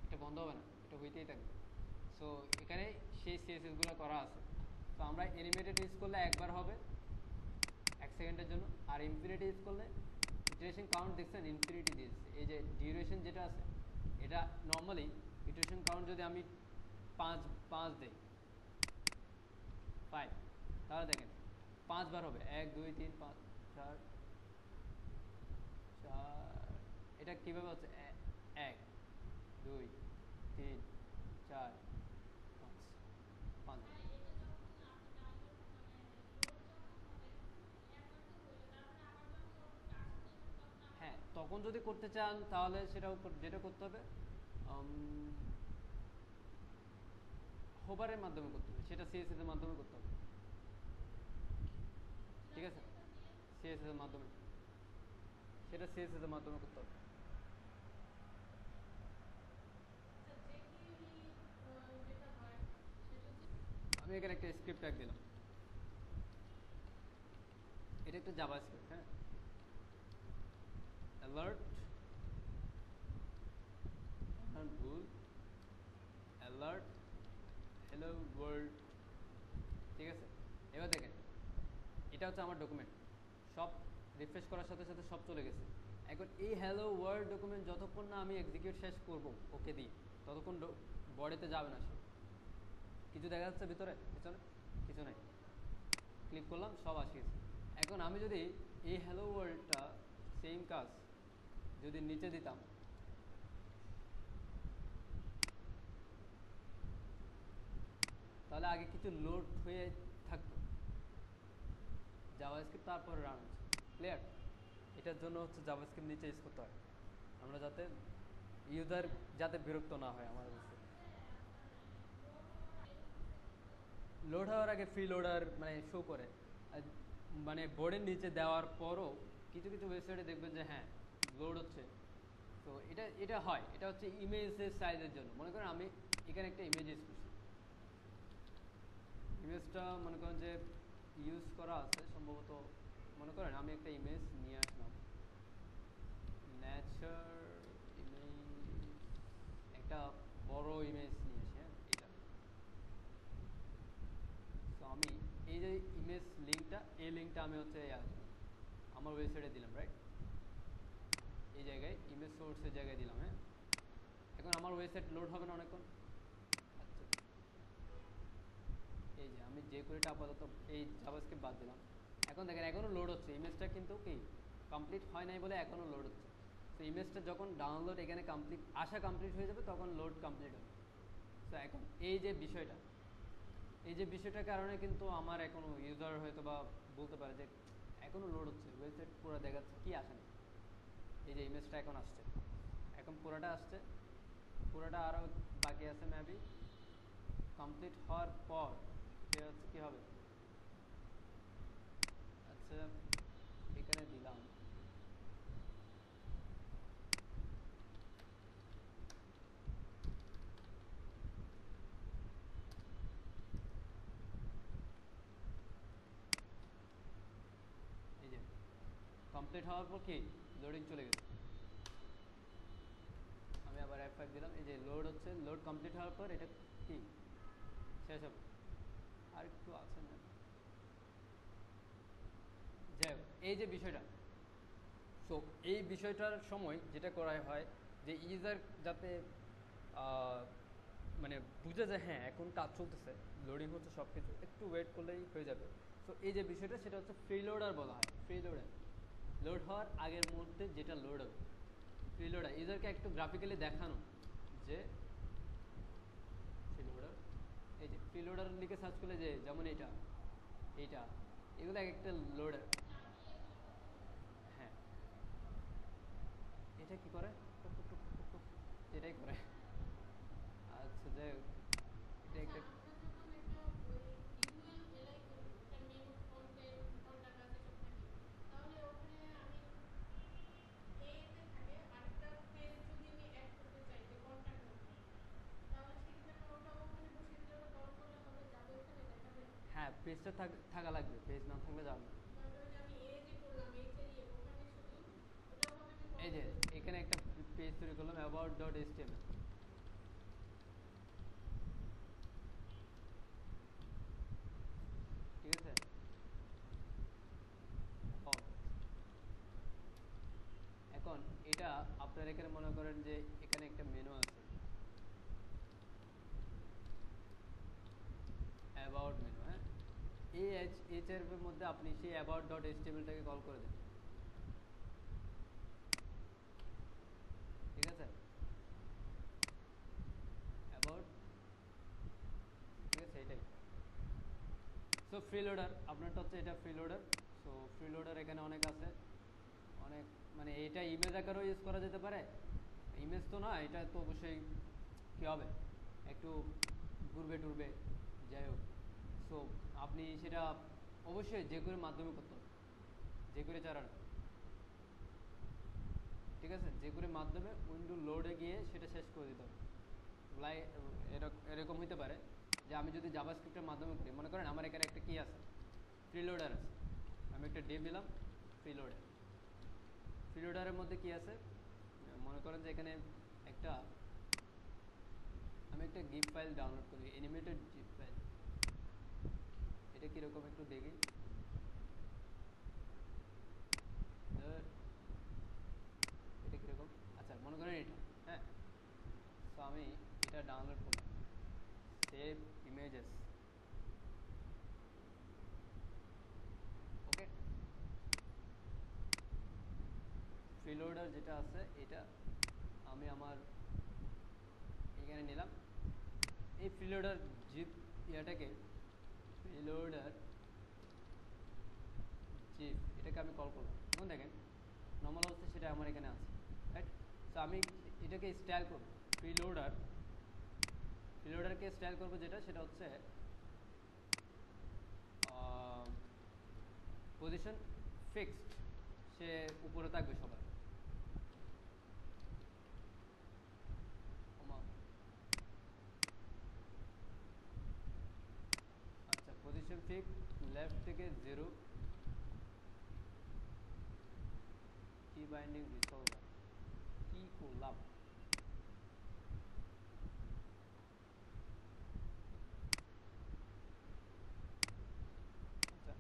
এটা বন্ধ হবে না, এটা হইতেই থাকবে। সো এখানে সেই সিএসএসগুলো করা আছে। তো আমরা অ্যানিমেটেড ইউজ করলে একবার হবে 1 সেকেন্ডের জন্য, আর ইনফিনিটি ইউজ করলে ইটারেশন কাউন্ট দেখছেন ইনফিনিটি দিয়েছে। এই যে ডিউরেশন যেটা আছে, এটা নর্মালি ইটারেশন কাউন্ট যদি আমি 5 দেই, 5, তাহলে দেখেন 5 বার হবে, 1 2 3 5 4 4, এটা কীভাবে হচ্ছে, 1 2 3 4 5 5। হ্যাঁ, তখন যদি করতে চান তাহলে সেটাও যেটা করতে হবে, হোভারের মাধ্যমে করতে হবে, সেটা সিএসএস এর মাধ্যমে করতে হবে। ঠিক আছে, সিএসএস এর মাধ্যমে, সেটা সিএসএস এর মাধ্যমে করতে হবে। আমি এখানে একটা স্ক্রিপ্ট ট্যাগ দিলাম, এটা একটা জাভা স্ক্রিপ্ট। হ্যাঁ, অ্যালার্ট, ভুল, অ্যালার্ট হ্যালো ওয়ার্ল্ড। ঠিক আছে, এবার দেখেন এটা হচ্ছে আমার ডকুমেন্ট, সব রিফ্রেশ করার সাথে সাথে সব চলে গেছে। এখন এই হ্যালো ওয়ার্ল্ড ডকুমেন্ট যতক্ষণ না আমি এক্সিকিউট শেষ করব ওকে দিই, ততক্ষণ বডিতে যাবে না। সে কিছু দেখা যাচ্ছে ভিতরে, পিছনে কিছু নাই, ক্লিক করলাম, সব আসিয়েছে। এখন আমি যদি এই হ্যালো ওয়ার্ল্ডটা সেম কাজ যদি নিচে দিতাম, তাহলে আগে কিছু লোড হয়ে থাকতো, জাভাস্ক্রিপ্ট তারপরে রান হচ্ছে। ক্লিয়ার? এটার জন্য হচ্ছে জাভাস্ক্রিপ্ট নিচে ইউজ করতে হয়, আমরা যাতে ইউজার যাতে বিরক্ত না হয় আমার অবশ্যই। লোড হওয়ার আগে ফ্রি লোডার মানে শো করে, মানে বোর্ডের নিচে দেওয়ার পরও কিছু কিছু ওয়েবসাইটে দেখবেন যে হ্যাঁ লোড হচ্ছে। তো এটা এটা হয়, এটা হচ্ছে ইমেজের সাইজের জন্য। মনে করেন আমি এখানে একটা ইমেজ ইউজ করছি, ইমেজটা মনে করেন যে ইউজ করা আছে সম্ভবত। মনে করেন আমি একটা ইমেজ নিয়ে আসলাম, নেচার ইমেজ, একটা বড় ইমেজ নিয়ে আসি, হ্যাঁ এটা। তো আমি এই যে ইমেজ লিঙ্কটা, এই লিঙ্কটা আমি হচ্ছে আমার ওয়েবসাইটে দিলাম, রাইট? এই জায়গায় ইমেজ সোর্সের জায়গায় দিলাম, হ্যাঁ। এখন আমার ওয়েবসাইট লোড হবে না অনেকক্ষণ। আচ্ছা, এই যে আমি যে কোয়েরিটা আপাতত এই জাভাস্ক্রিপ্ট বাদ দিলাম, এখন দেখেন এখনও লোড হচ্ছে ইমেজটা, কিন্তু কি কমপ্লিট হয় নাই বলে এখনও লোড হচ্ছে। তো ইমেজটা যখন ডাউনলোড এখানে কমপ্লিট আসা কমপ্লিট হয়ে যাবে তখন লোড কমপ্লিট হবে। তো এখন এই যে বিষয়টা, এই যে বিষয়টার কারণে কিন্তু আমার এখনও ইউজার হয়তো বা বলতে পারে যে এখনও লোড হচ্ছে, ওয়েবসাইট পুরো দেখাচ্ছে কি আসে না। এই যে ইমেজটা এখন আসছে, এখন পুরোটা আসছে, পুরোটা আরও বাকি আছে মেবি। কমপ্লিট হওয়ার পর হচ্ছে কী হবে, আচ্ছা এখানে দিলাম, এই যে কমপ্লিট হওয়ার পর কি লোডিং চলে গেছে। আমি আবার F5 দিলাম, এই যে লোড হচ্ছে, লোড কমপ্লিট হওয়ার পর এটা কি শেষ হবে। আর একটু আছে না, যাই হোক এই যে বিষয়টা। সো এই বিষয়টার সময় যেটা করা হয় যে ইউজার যাতে মানে বুঝে যায় হ্যাঁ এখন কাজ চলতেছে, লোডিং হচ্ছে, সব কিছু একটু ওয়েট করলেই হয়ে যাবে। সো এই যে বিষয়টা সেটা হচ্ছে ফ্রি লোডার বলা হয়। ফ্রি লোডার লোড হওয়ার আগের মুহূর্তে যেটা লোড হবে, ফ্রি লোডার ইউজারকে একটু গ্রাফিক্যালি দেখানো যে ফ্রি লোডার, এই যে ফ্রি লোডার লিখে সার্চ করলে যে যেমন এইটা এইটা এগুলো এক একটা লোডার। হ্যাঁ এটা কি করে, টুক টুক টুক টুক টুক এটাই করে। আচ্ছা যাই হোক, এটা একটা হ্যাঁ পেজটা থাকা লাগবে, পেজ না থাকলে যাবে না। এই যে এখানে একটা পেজ তৈরি করলাম about.html, ঠিক আছে। এখন এটা আপনার এখানে মনে করেন যে এখানে একটা মেনু আছে, অ্যাবাউট মেনু, হ্যাঁ। এই এইচ এর মধ্যে আপনি সেই about.html-টাকে কল করে দেন, ঠিক আছে। অ্যাবাউট, ঠিক আছে এটাই। সো ফ্রি লোডার আপনারটা হচ্ছে এটা free loader. So free loader এখানে অনেক আছে, অনেক, মানে এটা ইমেজ আকারেও ইউজ করা যেতে পারে। ইমেজ তো না, এটা তো অবশ্যই কী হবে একটু ঘুরবে টুরবে, যাই হোক। সো আপনি সেটা অবশ্যই যে করে মাধ্যমে করতে হবে, যে করে চালান, ঠিক আছে। যে করে মাধ্যমে উইন্ডো লোডে গিয়ে সেটা শেষ করে দিতে হবে। এরকম হইতে পারে যে আমি যদি জাভাস্ক্রিপ্টের মাধ্যমে করি, মনে করেন আমার এখানে একটা কি আছে, ফ্রি লোডার আছে, আমি একটা ডিভ দিলাম ফ্রি লোডার। ফ্রি লোডারের মধ্যে কি আছে, মনে করেন যে এখানে একটা আমি একটা গিফ ফাইল ডাউনলোড করি, অ্যানিমেটেড জিপ ফাইল। এটা কীরকম একটু দেখি, এটা কীরকম, আচ্ছা মনে করেন এটা, হ্যাঁ। তো আমি এটা ডাউনলোড করলাম, সেভ ইমেজেস, ওকে। ফ্রি লোডার যেটা আছে এটা আমি আমার এখানে নিলাম। এই ফ্রি লোডার জিপ এটাকে পেলোডার জিপ এটাকে আমি কল করলাম। এখন দেখেন নর্মাল অবস্থা সেটা আমার এখানে আছে, রাইট? তো আমি এটাকে স্টাইল করব, প্রিলোডারকে স্টাইল করব, সেটা হচ্ছে পজিশন ফিক্সড, সে উপরে থাকবে সবার। আচ্ছা, পজিশন ফিক্স লেফট থেকে 0 কি বাইন্ডিং রিসলভার কি করলাম? আচ্ছা,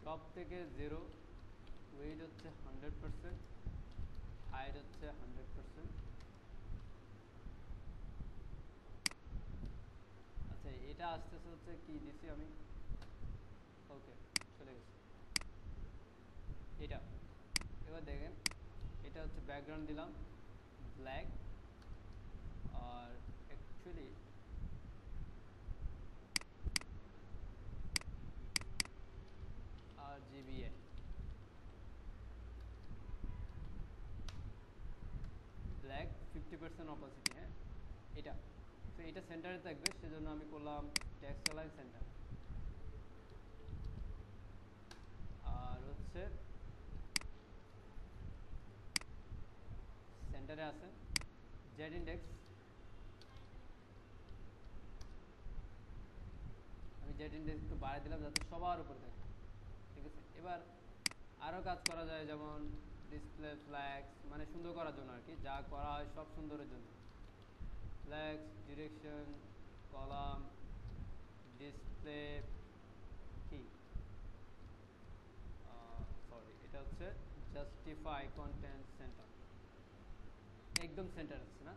টপ থেকে 0, ওয়েট হচ্ছে 100%, হাইট হচ্ছে 100%। আচ্ছা, এটা আসতেছে হচ্ছে কি দিছি আমি, ওকে চলে গেছে এটা। এবার দেখেন এটা হচ্ছে ব্যাকগ্রাউন্ড দিলাম ব্ল্যাক, আর অ্যাকচুয়ালি RGBA ব্ল্যাক 50% অপাসিটি, হ্যাঁ এটা। তো এটা সেন্টারে থাকবে, সেজন্য আমি করলাম টেক্সট অ্যালাইন সেন্টার। আর হচ্ছে সেন্টারে আছে জেড ইন্ডেক্স, আমি জেড ইন্ডেক্স একটু বাড়িয়ে দিলাম যাতে সবার উপরে থাকে, ঠিক আছে? এবার আরও কাজ করা যায়, যেমন ডিসপ্লে ফ্ল্যাক্স, মানে সুন্দর করার জন্য আর কি, যা করা হয় সব সুন্দরের জন্য। ফ্ল্যাক্স, ডিরেকশন, কলাম, ডিসপ্লে কি সরি, এটা হচ্ছে জাস্টিফাই কন্টেন্ট সেন্টার, একদম সেন্টার আছে না?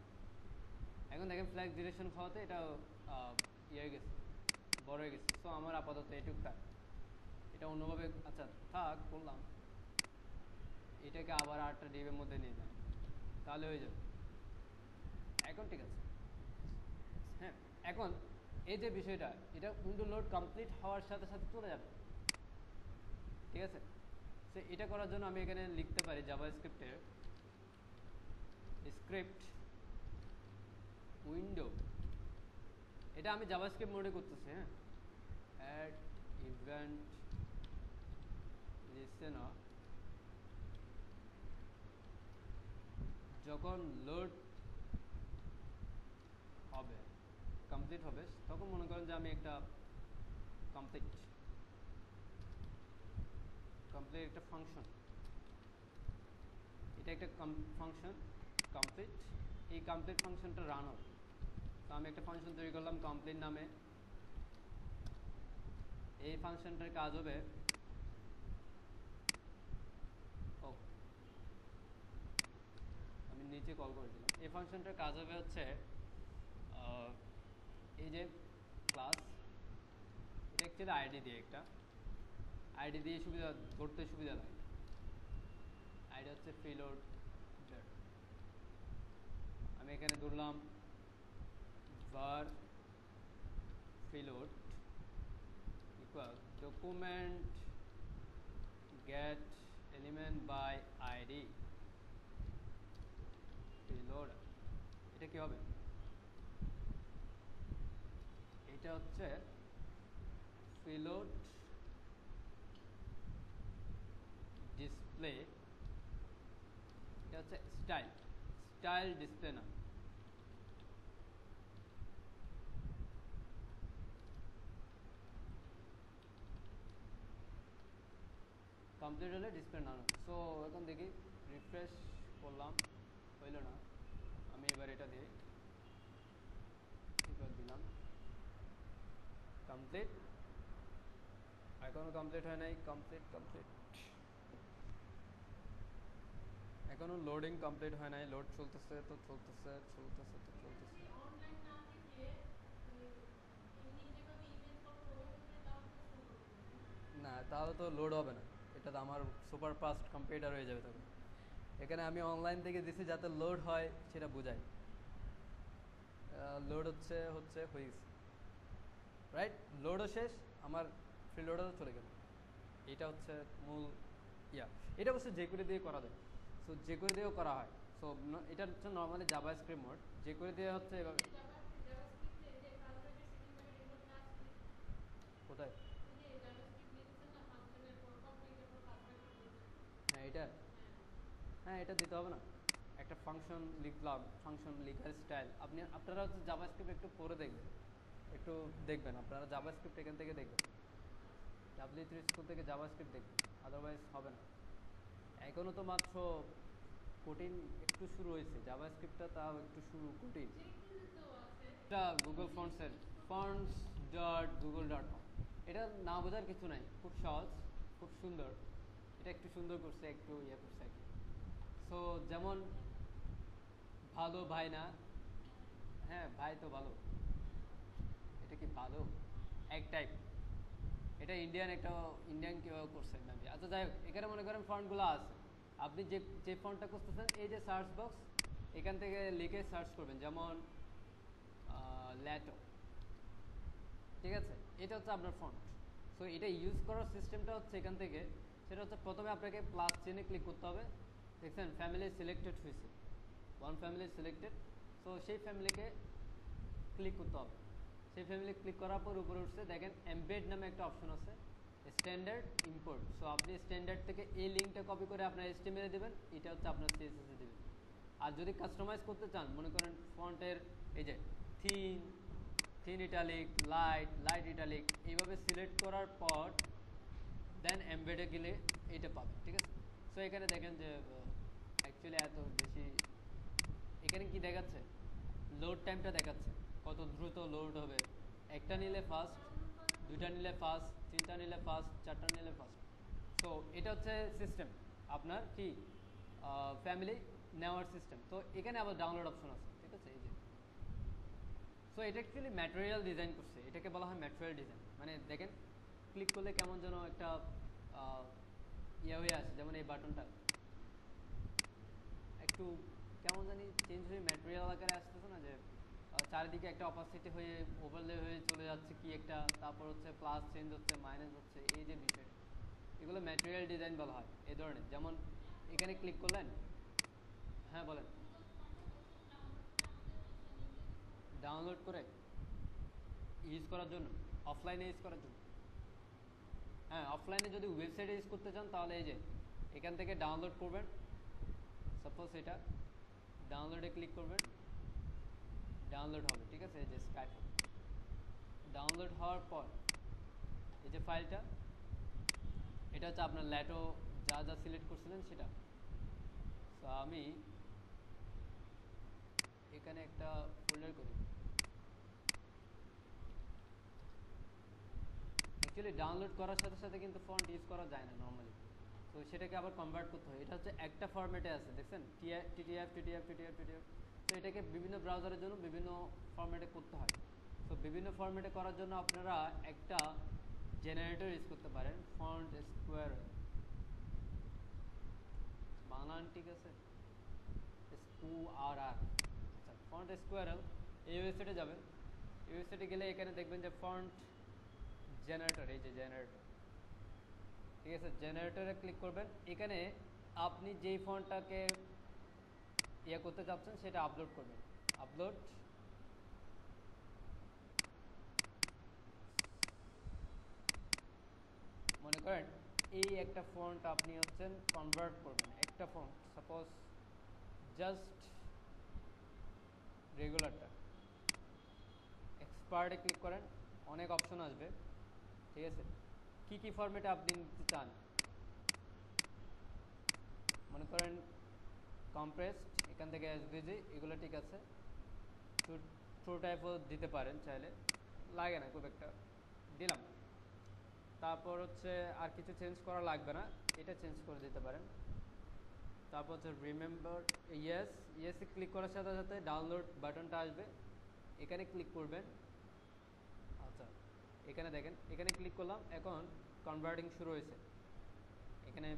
এখন দেখেন ফ্ল্যাক্স ডিরেকশন খাওয়াতে এটা ইয়ে হয়ে গেছে, বড় হয়ে গেছে। সো আমার আপাতত এটুক থাক, এটা অন্যভাবে আচ্ছা থাক করলাম, এটাকে আবার 8টা ডিবের মধ্যে নিয়ে যান, তাহলে হয়ে যাবে। এখন ঠিক আছে, হ্যাঁ। এখন এই যে বিষয়টা, এটা উইন্ডো লোড কমপ্লিট হওয়ার সাথে সাথে চলে যাবে, ঠিক আছে? তো এটা করার জন্য আমি এখানে লিখতে পারি জাভাস্ক্রিপ্টের স্ক্রিপ্ট উইন্ডো, এটা আমি জাভাস্ক্রিপ্ট মোডে করতেছি, হ্যাঁ। অ্যাড ইভেন্ট লিসেনার, যখন লোড হবে কমপ্লিট হবে তখন মনে করেন যে আমি একটা কমপ্লিট একটা ফাংশন, এটা একটা ফাংশন কমপ্লিট, এই কমপ্লিট ফাংশনটা রান হবে। তো আমি একটা ফাংশন তৈরি করলাম কমপ্লিট নামে, এই ফাংশনটার কাজ হবে, ও আমি নিচে কল করে দিলাম, এই ফাংশনটার কাজ হবে হচ্ছে এই যে ক্লাস, এটা অ্যাকচুয়ালি আইডি দিয়ে, একটা আইডি দিয়ে সুবিধা ধরতে সুবিধা লাগে, আইডি হচ্ছে প্রিলোড। আমি এখানে ধরলাম var preload equal document get element by id preload. এটা কি হবে? এটা হচ্ছে প্রিলোড ডিসপ্লে, এটা হচ্ছে স্টাইল ডিসপ্লে না, কমপ্লিট হলে ডিসপ্লে না। সো এখন দেখি রিফ্রেশ করলাম, হইল না, আমি এবার এটা দিয়ে এবার দিলাম কমপ্লিট, এখনো কমপ্লিট হয় নাই, কমপ্লিট এখনো লোডিং কমপ্লিট হয় নাই, লোড চলতেছে তো চলতেছে। না তাহলে তো লোড হবে না, এটা তো আমার সুপার ফাস্ট কম্পিউটার হয়ে যাবে তখন। এখানে আমি অনলাইন থেকে দিছি যাতে লোড হয় সেটা বোঝাই। লোড হচ্ছে হয়ে গেছে। রাইট, লোডও শেষ, আমার ফ্রি লোডারও চলে গেল। এটা হচ্ছে মূল ইয়া। এটা অবশ্যই jQuery দিয়ে করা যায়, সো jQuery দিয়েও করা হয়। সো এটা হচ্ছে নর্মালি জাভাস্ক্রিপ্ট মোড, jQuery দিয়ে হচ্ছে এভাবে। কোথায়? হ্যাঁ এটা, হ্যাঁ এটা দিতে হবে না, একটা ফাংশন লিখলাম, ফাংশন লিখার স্টাইল আপনারা হচ্ছে জাভাস্ক্রিপ্ট একটু পড়ে দেখবেন, একটু দেখবেন আপনারা জাভাস্ক্রিপ্ট এখান থেকে দেখবেন, W3 স্কুল থেকে জাভাস্ক্রিপ্ট দেখবেন, আদারওয়াইজ হবে না। এখনও তো মাত্র কঠিন একটু শুরু হয়েছে জাভাস্ক্রিপ্টটা, তাও একটু শুরু কঠিন। এটা গুগল ফন্টসের fonts.google.com, এটা না বোঝার কিছু নাই, খুব সহজ, খুব সুন্দর। এটা একটু সুন্দর করছে, একটু ইয়ে করছে আর কি। সো যেমন ভালো ভাই না, হ্যাঁ ভাই তো ভালো, এটা কি ভালো এক টাইপ, এটা ইন্ডিয়ান একটা, ইন্ডিয়ান কেউ করছে মেবি। আচ্ছা যাই হোক, এখানে মনে করেন ফন্টগুলো আছে, আপনি যে যে ফন্টটা খুঁজতেছেন এই যে সার্চ বক্স, এখান থেকে লিখে সার্চ করবেন, যেমন ল্যাটো, ঠিক আছে, এটা হচ্ছে আপনার ফন্ট। সো এটা ইউজ করার সিস্টেমটা হচ্ছে এখান থেকে, সেটা হচ্ছে প্রথমে আপনাকে প্লাস চেনে ক্লিক করতে হবে, দেখছেন ফ্যামিলি সিলেক্টেড হয়েছে, ওয়ান ফ্যামিলি সিলেক্টেড, সো সেই ফ্যামিলিকে ক্লিক করতে হবে। সেই ফ্যামিলি ক্লিক করার পর উপরে উঠছে দেখেন এমবেড নামে একটা অপশন আছে, স্ট্যান্ডার্ড ইম্পোর্ট। সো আপনি স্ট্যান্ডার্ড থেকে এই লিঙ্কটা কপি করে আপনার HTML এ দেবেন, এটা হচ্ছে আপনার CSS এ দেবেন। আর যদি কাস্টমাইজ করতে চান, মনে করেন ফন্টের এই যে thin, thin italic, light, light italic, এইভাবে সিলেক্ট করার পর দেন এমবেডে গেলে এইটা পাবেন, ঠিক আছে। সো এখানে দেখেন যে অ্যাকচুয়ালি এত বেশি, এখানে কি দেখাচ্ছে, লোড টাইমটা দেখাচ্ছে কত দ্রুত লোড হবে, একটা নিলে ফাস্ট, দুইটা নিলে ফাস্ট, তিনটা নিলে ফাস্ট, চারটা নিলে ফাস্ট। সো এটা হচ্ছে সিস্টেম আপনার কি ফ্যামিলি নেওয়ার সিস্টেম। তো এখানে আবার ডাউনলোড অপশন আছে, ঠিক আছে, এই যে। সো এটা অ্যাকচুয়ালি ম্যাটেরিয়াল ডিজাইন করছে, এটাকে বলা হয় ম্যাটেরিয়াল ডিজাইন। মানে দেখেন ক্লিক করলে কেমন যেন একটা ইয়ে হয়ে আসে, যেমন এই বাটনটা একটু কেমন জানি চেঞ্জ হয়ে ম্যাটেরিয়াল আকারে আসতেছে না, যে চারিদিকে একটা অপাসিটি হয়ে ওভারলে হয়ে চলে যাচ্ছে কি একটা, তারপর হচ্ছে প্লাস চেঞ্জ হচ্ছে, মাইনাস হচ্ছে, এই যে বিষয়, এগুলো ম্যাটেরিয়াল ডিজাইন বলা হয় এই ধরনের। যেমন এখানে ক্লিক করলেন, হ্যাঁ বলেন, ডাউনলোড করে ইউজ করার জন্য, অফলাইনে ইউজ করার জন্য, হ্যাঁ অফলাইনে যদি ওয়েবসাইটে ইউজ করতে চান তাহলে এই যে এখান থেকে ডাউনলোড করবেন, সাপোজ এটা ডাউনলোডে ক্লিক করবেন, ডাউনলোড হবে, ঠিক আছে, এই যে স্কাইপ ডাউনলোড হওয়ার পর এই যে ফাইলটা, এটা হচ্ছে আপনার ল্যাটো যা যা সিলেক্ট করছিলেন সেটা। তো আমি এখানে একটা ফোল্ডার করি, অ্যাকচুয়ালি ডাউনলোড করার সাথে সাথে কিন্তু ফন্ট ইউজ করা যায় না নর্মালি, তো সেটাকে আবার কনভার্ট করতে হয়। এটা হচ্ছে একটা ফরম্যাটে আছে, দেখছেন TTF, তো এটাকে বিভিন্ন ব্রাউজারের জন্য বিভিন্ন ফরম্যাটে করতে হয়। তো বিভিন্ন ফরম্যাটে করার জন্য আপনারা একটা জেনারেটর ইউজ করতে পারেন, ফন্ট স্কোয়ার, বানান ঠিক আছে, SQRR, আচ্ছা ফন্ট স্কোয়ারএল, এই ওয়েবসাইটে যাবেন, এই ওয়েবসাইটে গেলে এখানে দেখবেন যে ফন্ট জেনারেটর, এই যে জেনারেটর, ঠিক আছে, জেনারেটরে ক্লিক করবেন। এখানে আপনি যেই ফন্টটাকে ইয়ে করতে চাচ্ছেন সেটা আপলোড করবেন, আপলোড, মনে করেন এই একটা ফন্ট আপনি হচ্ছেন কনভার্ট করবেন, একটা ফন্ট সাপোজ জাস্ট রেগুলারটা, এক্সপার্টে ক্লিক করেন, অনেক অপশন আসবে, ঠিক আছে, কি কি ফরম্যাটে আপনি নিতে চান, মনে করেন কম্প্রেসড, এখান থেকে SVG, এগুলো ঠিক আছে, ট্রু টাইপও দিতে পারেন চাইলে, লাগে না খুব একটা, দিলাম। তারপর হচ্ছে আর কিছু চেঞ্জ করা লাগবে না, এটা চেঞ্জ করে দিতে পারেন। তারপর হচ্ছে রিমেম্বার, ইয়েসে ক্লিক করার সাথে সাথে ডাউনলোড বাটনটা আসবে, এখানে ক্লিক করবেন। আচ্ছা এখানে দেখেন, এখানে ক্লিক করলাম, এখন কনভার্টিং শুরু হয়েছে, এখানে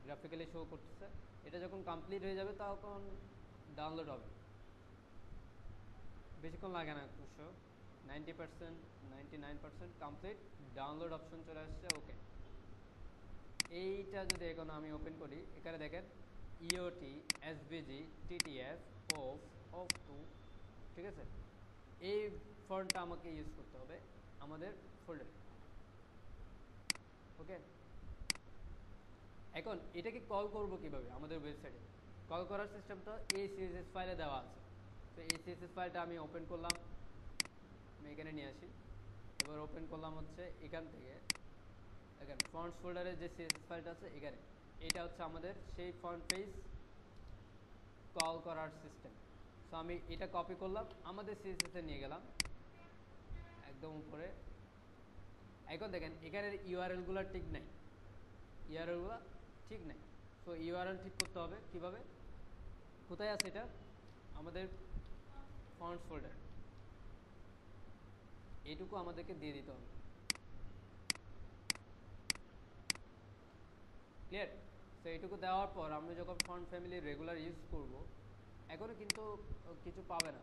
গ্রাফিক্যালি শো করতেছে। এটা যখন কমপ্লিট হয়ে যাবে তখন ডাউনলোড হবে, বেশিক্ষণ লাগে না অবশ্য, 90%, 99% কমপ্লিট। ডাউনলোড অপশন চলে আসছে, ওকে। এইটা যদি এখন আমি ওপেন করি, এখানে দেখেন ইওটি, SVG, TTF, of, of two, ঠিক আছে। এই ফন্টটা আমাকে ইউজ করতে হবে আমাদের ফোল্ডারে, ওকে। এখন এটাকে কল করব কিভাবে আমাদের ওয়েবসাইটে? কল করার সিস্টেমটা এই সিএসএস ফাইলে দেওয়া আছে। তো এই সিএসএস ফাইলটা আমি ওপেন করলাম, আমি এখানে নিয়ে আসি। এবার ওপেন করলাম হচ্ছে এখান থেকে, এখানে ফন্টস ফোল্ডারে যে সিএসএস ফাইলটা আছে এখানে, এটা হচ্ছে আমাদের সেই ফন্ট পেজ কল করার সিস্টেম। সো আমি এটা কপি করলাম, আমাদের সিএসএসে নিয়ে গেলাম একদম উপরে। এখন দেখেন এখানের ইউআরএলগুলো ঠিক নাই, ইউআরএলগুলো ঠিক নাই। সো ইউআরএল ঠিক করতে হবে কিভাবে? কোথায় আছে এটা? আমাদের ফন্টস ফোল্ডার, এইটুকু আমাদেরকে দিয়ে দিতে হবে। ক্লিয়ার? সো এইটুকু দেওয়ার পর আমরা যখন ফন্ট ফ্যামিলি রেগুলার ইউজ করব, এখনও কিন্তু কিছু পাবে না।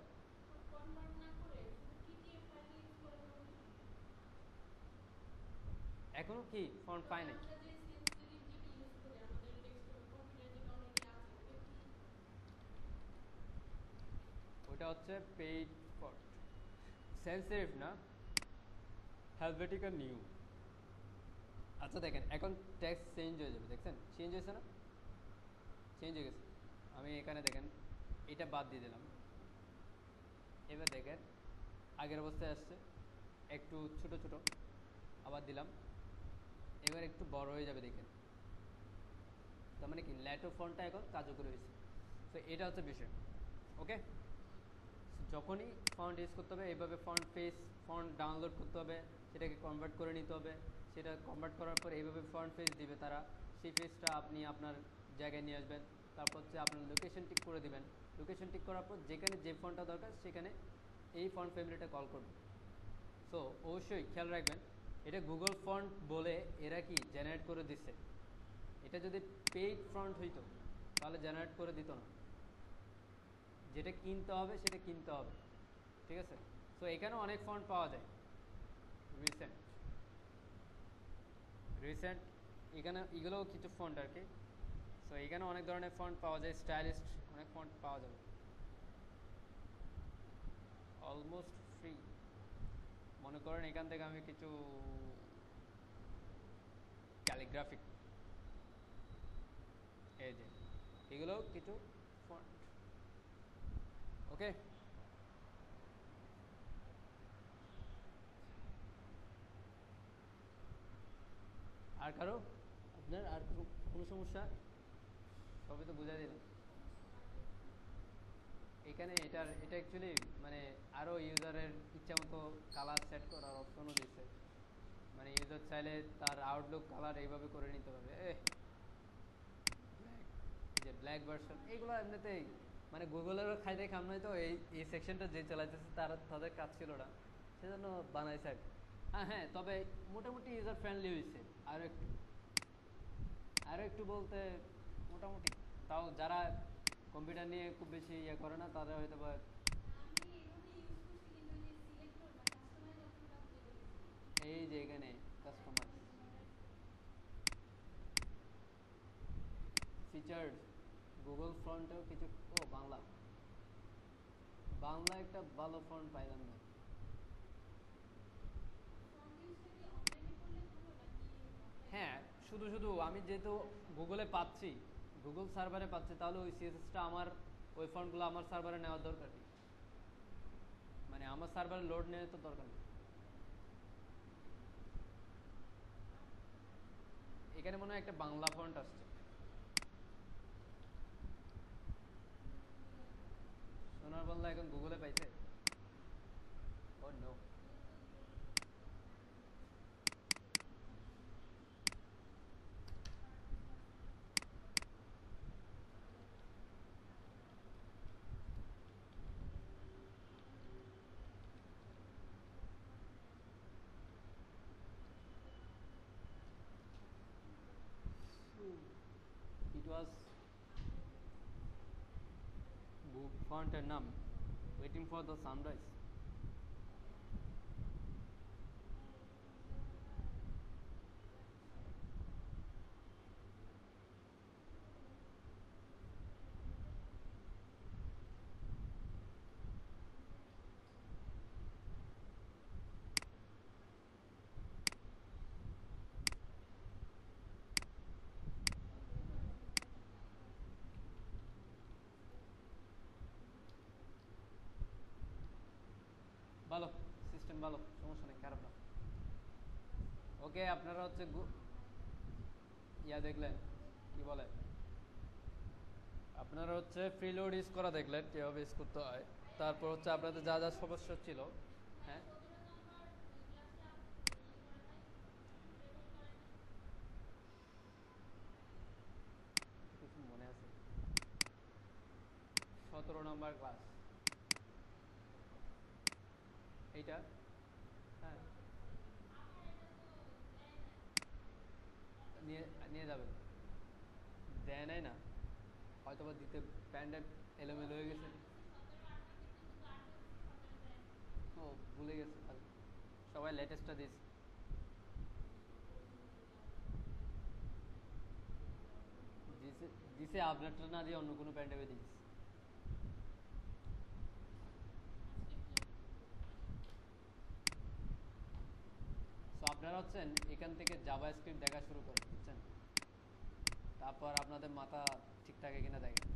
এখনো কি ফন্ট পাই নাই? ওটা হচ্ছে পেইড ফন্ট, সেন্স সেরিফ না, হেলভেটিকা নিউ। আচ্ছা দেখেন এখন টেক্সট চেঞ্জ হয়ে যাবে, দেখছেন চেঞ্জ হয়েছে না? চেঞ্জ হয়ে গেছে। আমি এখানে দেখেন এটা বাদ দিয়ে দিলাম। এবার দেখেন আগের অবস্থায় আসছে, একটু ছোট ছোট, আবার দিলাম, এবার একটু বড় হয়ে যাবে দেখেন। তার মানে কি ল্যাটো ফন্টটা এখন কার্যকরী হয়েছে। তো এটা হচ্ছে বিষয়, ওকে। যখনই ফন্ট ইউজ করতে হবে এইভাবে ফন্ট পেজ, ফন্ট ডাউনলোড করতে হবে, সেটাকে কনভার্ট করে নিতে হবে। সেটা কনভার্ট করার পর এইভাবে ফন্ট পেজ দিবে তারা, সেই পেজটা আপনি আপনার জায়গায় নিয়ে আসবেন। তারপর হচ্ছে আপনার লোকেশন টিক করে দিবেন। লোকেশন টিক করার পর যেখানে যে ফন্টটা দরকার সেখানে এই ফন্ট ফ্যামিলিটা কল করবে। সো অবশ্যই খেয়াল রাখবেন, এটা গুগল ফন্ট বলে এরা কি জেনারেট করে দিচ্ছে। এটা যদি পেইড ফন্ট হইতো তাহলে জেনারেট করে দিত না। যেটা কিনতে হবে সেটা কিনতে হবে, ঠিক আছে। সো এখানে অনেক ফন্ট পাওয়া যায় রিসেন্ট রিসেন্ট এখানে এগুলোও কিছু ফন্ট আর কি। সো এখানে অনেক ধরনের ফন্ট পাওয়া যায়, স্টাইলিস্ট অনেক ফন্ট পাওয়া যাবে, অলমোস্ট ফ্রি। মনে করেন এখান থেকে আমি কিছু ক্যালিগ্রাফিক, এই যে এগুলো কিছু ফন্ট, ওকে। আর কারো আপনার আর কোনো সমস্যা? সবই তো বুঝাই দিলাম। এখানে এটা অ্যাকচুয়ালি মানে আরও ইউজারের ইচ্ছা মতো কালার সেট করার অপশনও দিচ্ছে। মানে ইউজার চাইলে তার আউটলুক কালার এইভাবে করে নিতে পারবে। যে ব্ল্যাক ভার্সন এইগুলো এমনিতেই মানে গুগলেরও খাইতে খাম নাই তো, এই সেকশনটা যে চালাইতেছে তাদের কাজ ছিল না, সেজন্য বানাইছে আর কি। হ্যাঁ, তবে মোটামুটি ইউজার ফ্রেন্ডলি হয়েছে আরও একটু বলতে মোটামুটি। তাও যারা কম্পিউটার নিয়ে খুব বেশি ইয়ে করে না তারা হয়তো বা এই যে এখানে কাস্টমার ফিচার্ড গুগল ফন্টেও কিছু, ও বাংলা বাংলা একটা ভালো ফন্ট পাইলাম না। হ্যাঁ, শুধু শুধু আমি যেহেতু গুগলে পাচ্ছি, গুগল সার্ভারে পাচ্ছি, তাহলে ওই সিএসএসটা আমার, ওই ফন্টগুলো আমার সার্ভারে নেওয়ার দরকার নেই। মানে আমার সার্ভারে লোড নেওয়ার তো দরকার নেই। এখানে মনে হয় একটা বাংলা ফন্ট আসছে, সোনার বাংলা এখন গুগলে পাইছে। ও নো। ইট ওয়াজ ফন্টের নাম waiting for the sunrise. System ভালো, সমস্যা নেই, খারাপ না। ওকে, আপনারা হচ্ছে ইয়া দেখলেন, কি বলে, আপনারা হচ্ছে প্রিলোড ইউজ করা দেখলেন কীভাবে ইউজ করতে হয়। তারপর হচ্ছে আপনাদের যা যা সমস্যা ছিল, হ্যাঁ কিছু মনে আছে, 17 নম্বর ক্লাস এইটা, হ্যাঁ নিয়ে নিয়ে যাবেন, দেয় নাই না, হয়তো বা দিতে প্যান্ডেল এলোমেলো হয়ে গেছে, ও ভুলে গেছে, সবাই লেটেস্টটা দিয়েছে। দিছে দিছে আপনারটা না দিয়ে অন্য কোনো প্যান্ডেলে দিয়েছে। সো আপনারা হচ্ছেন এখান থেকে জাভা স্ক্রিপ্ট দেখা শুরু করেন, বুঝছেন? তারপর আপনাদের মাথা ঠিক থাকে কিনা দেখেন।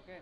ওকে,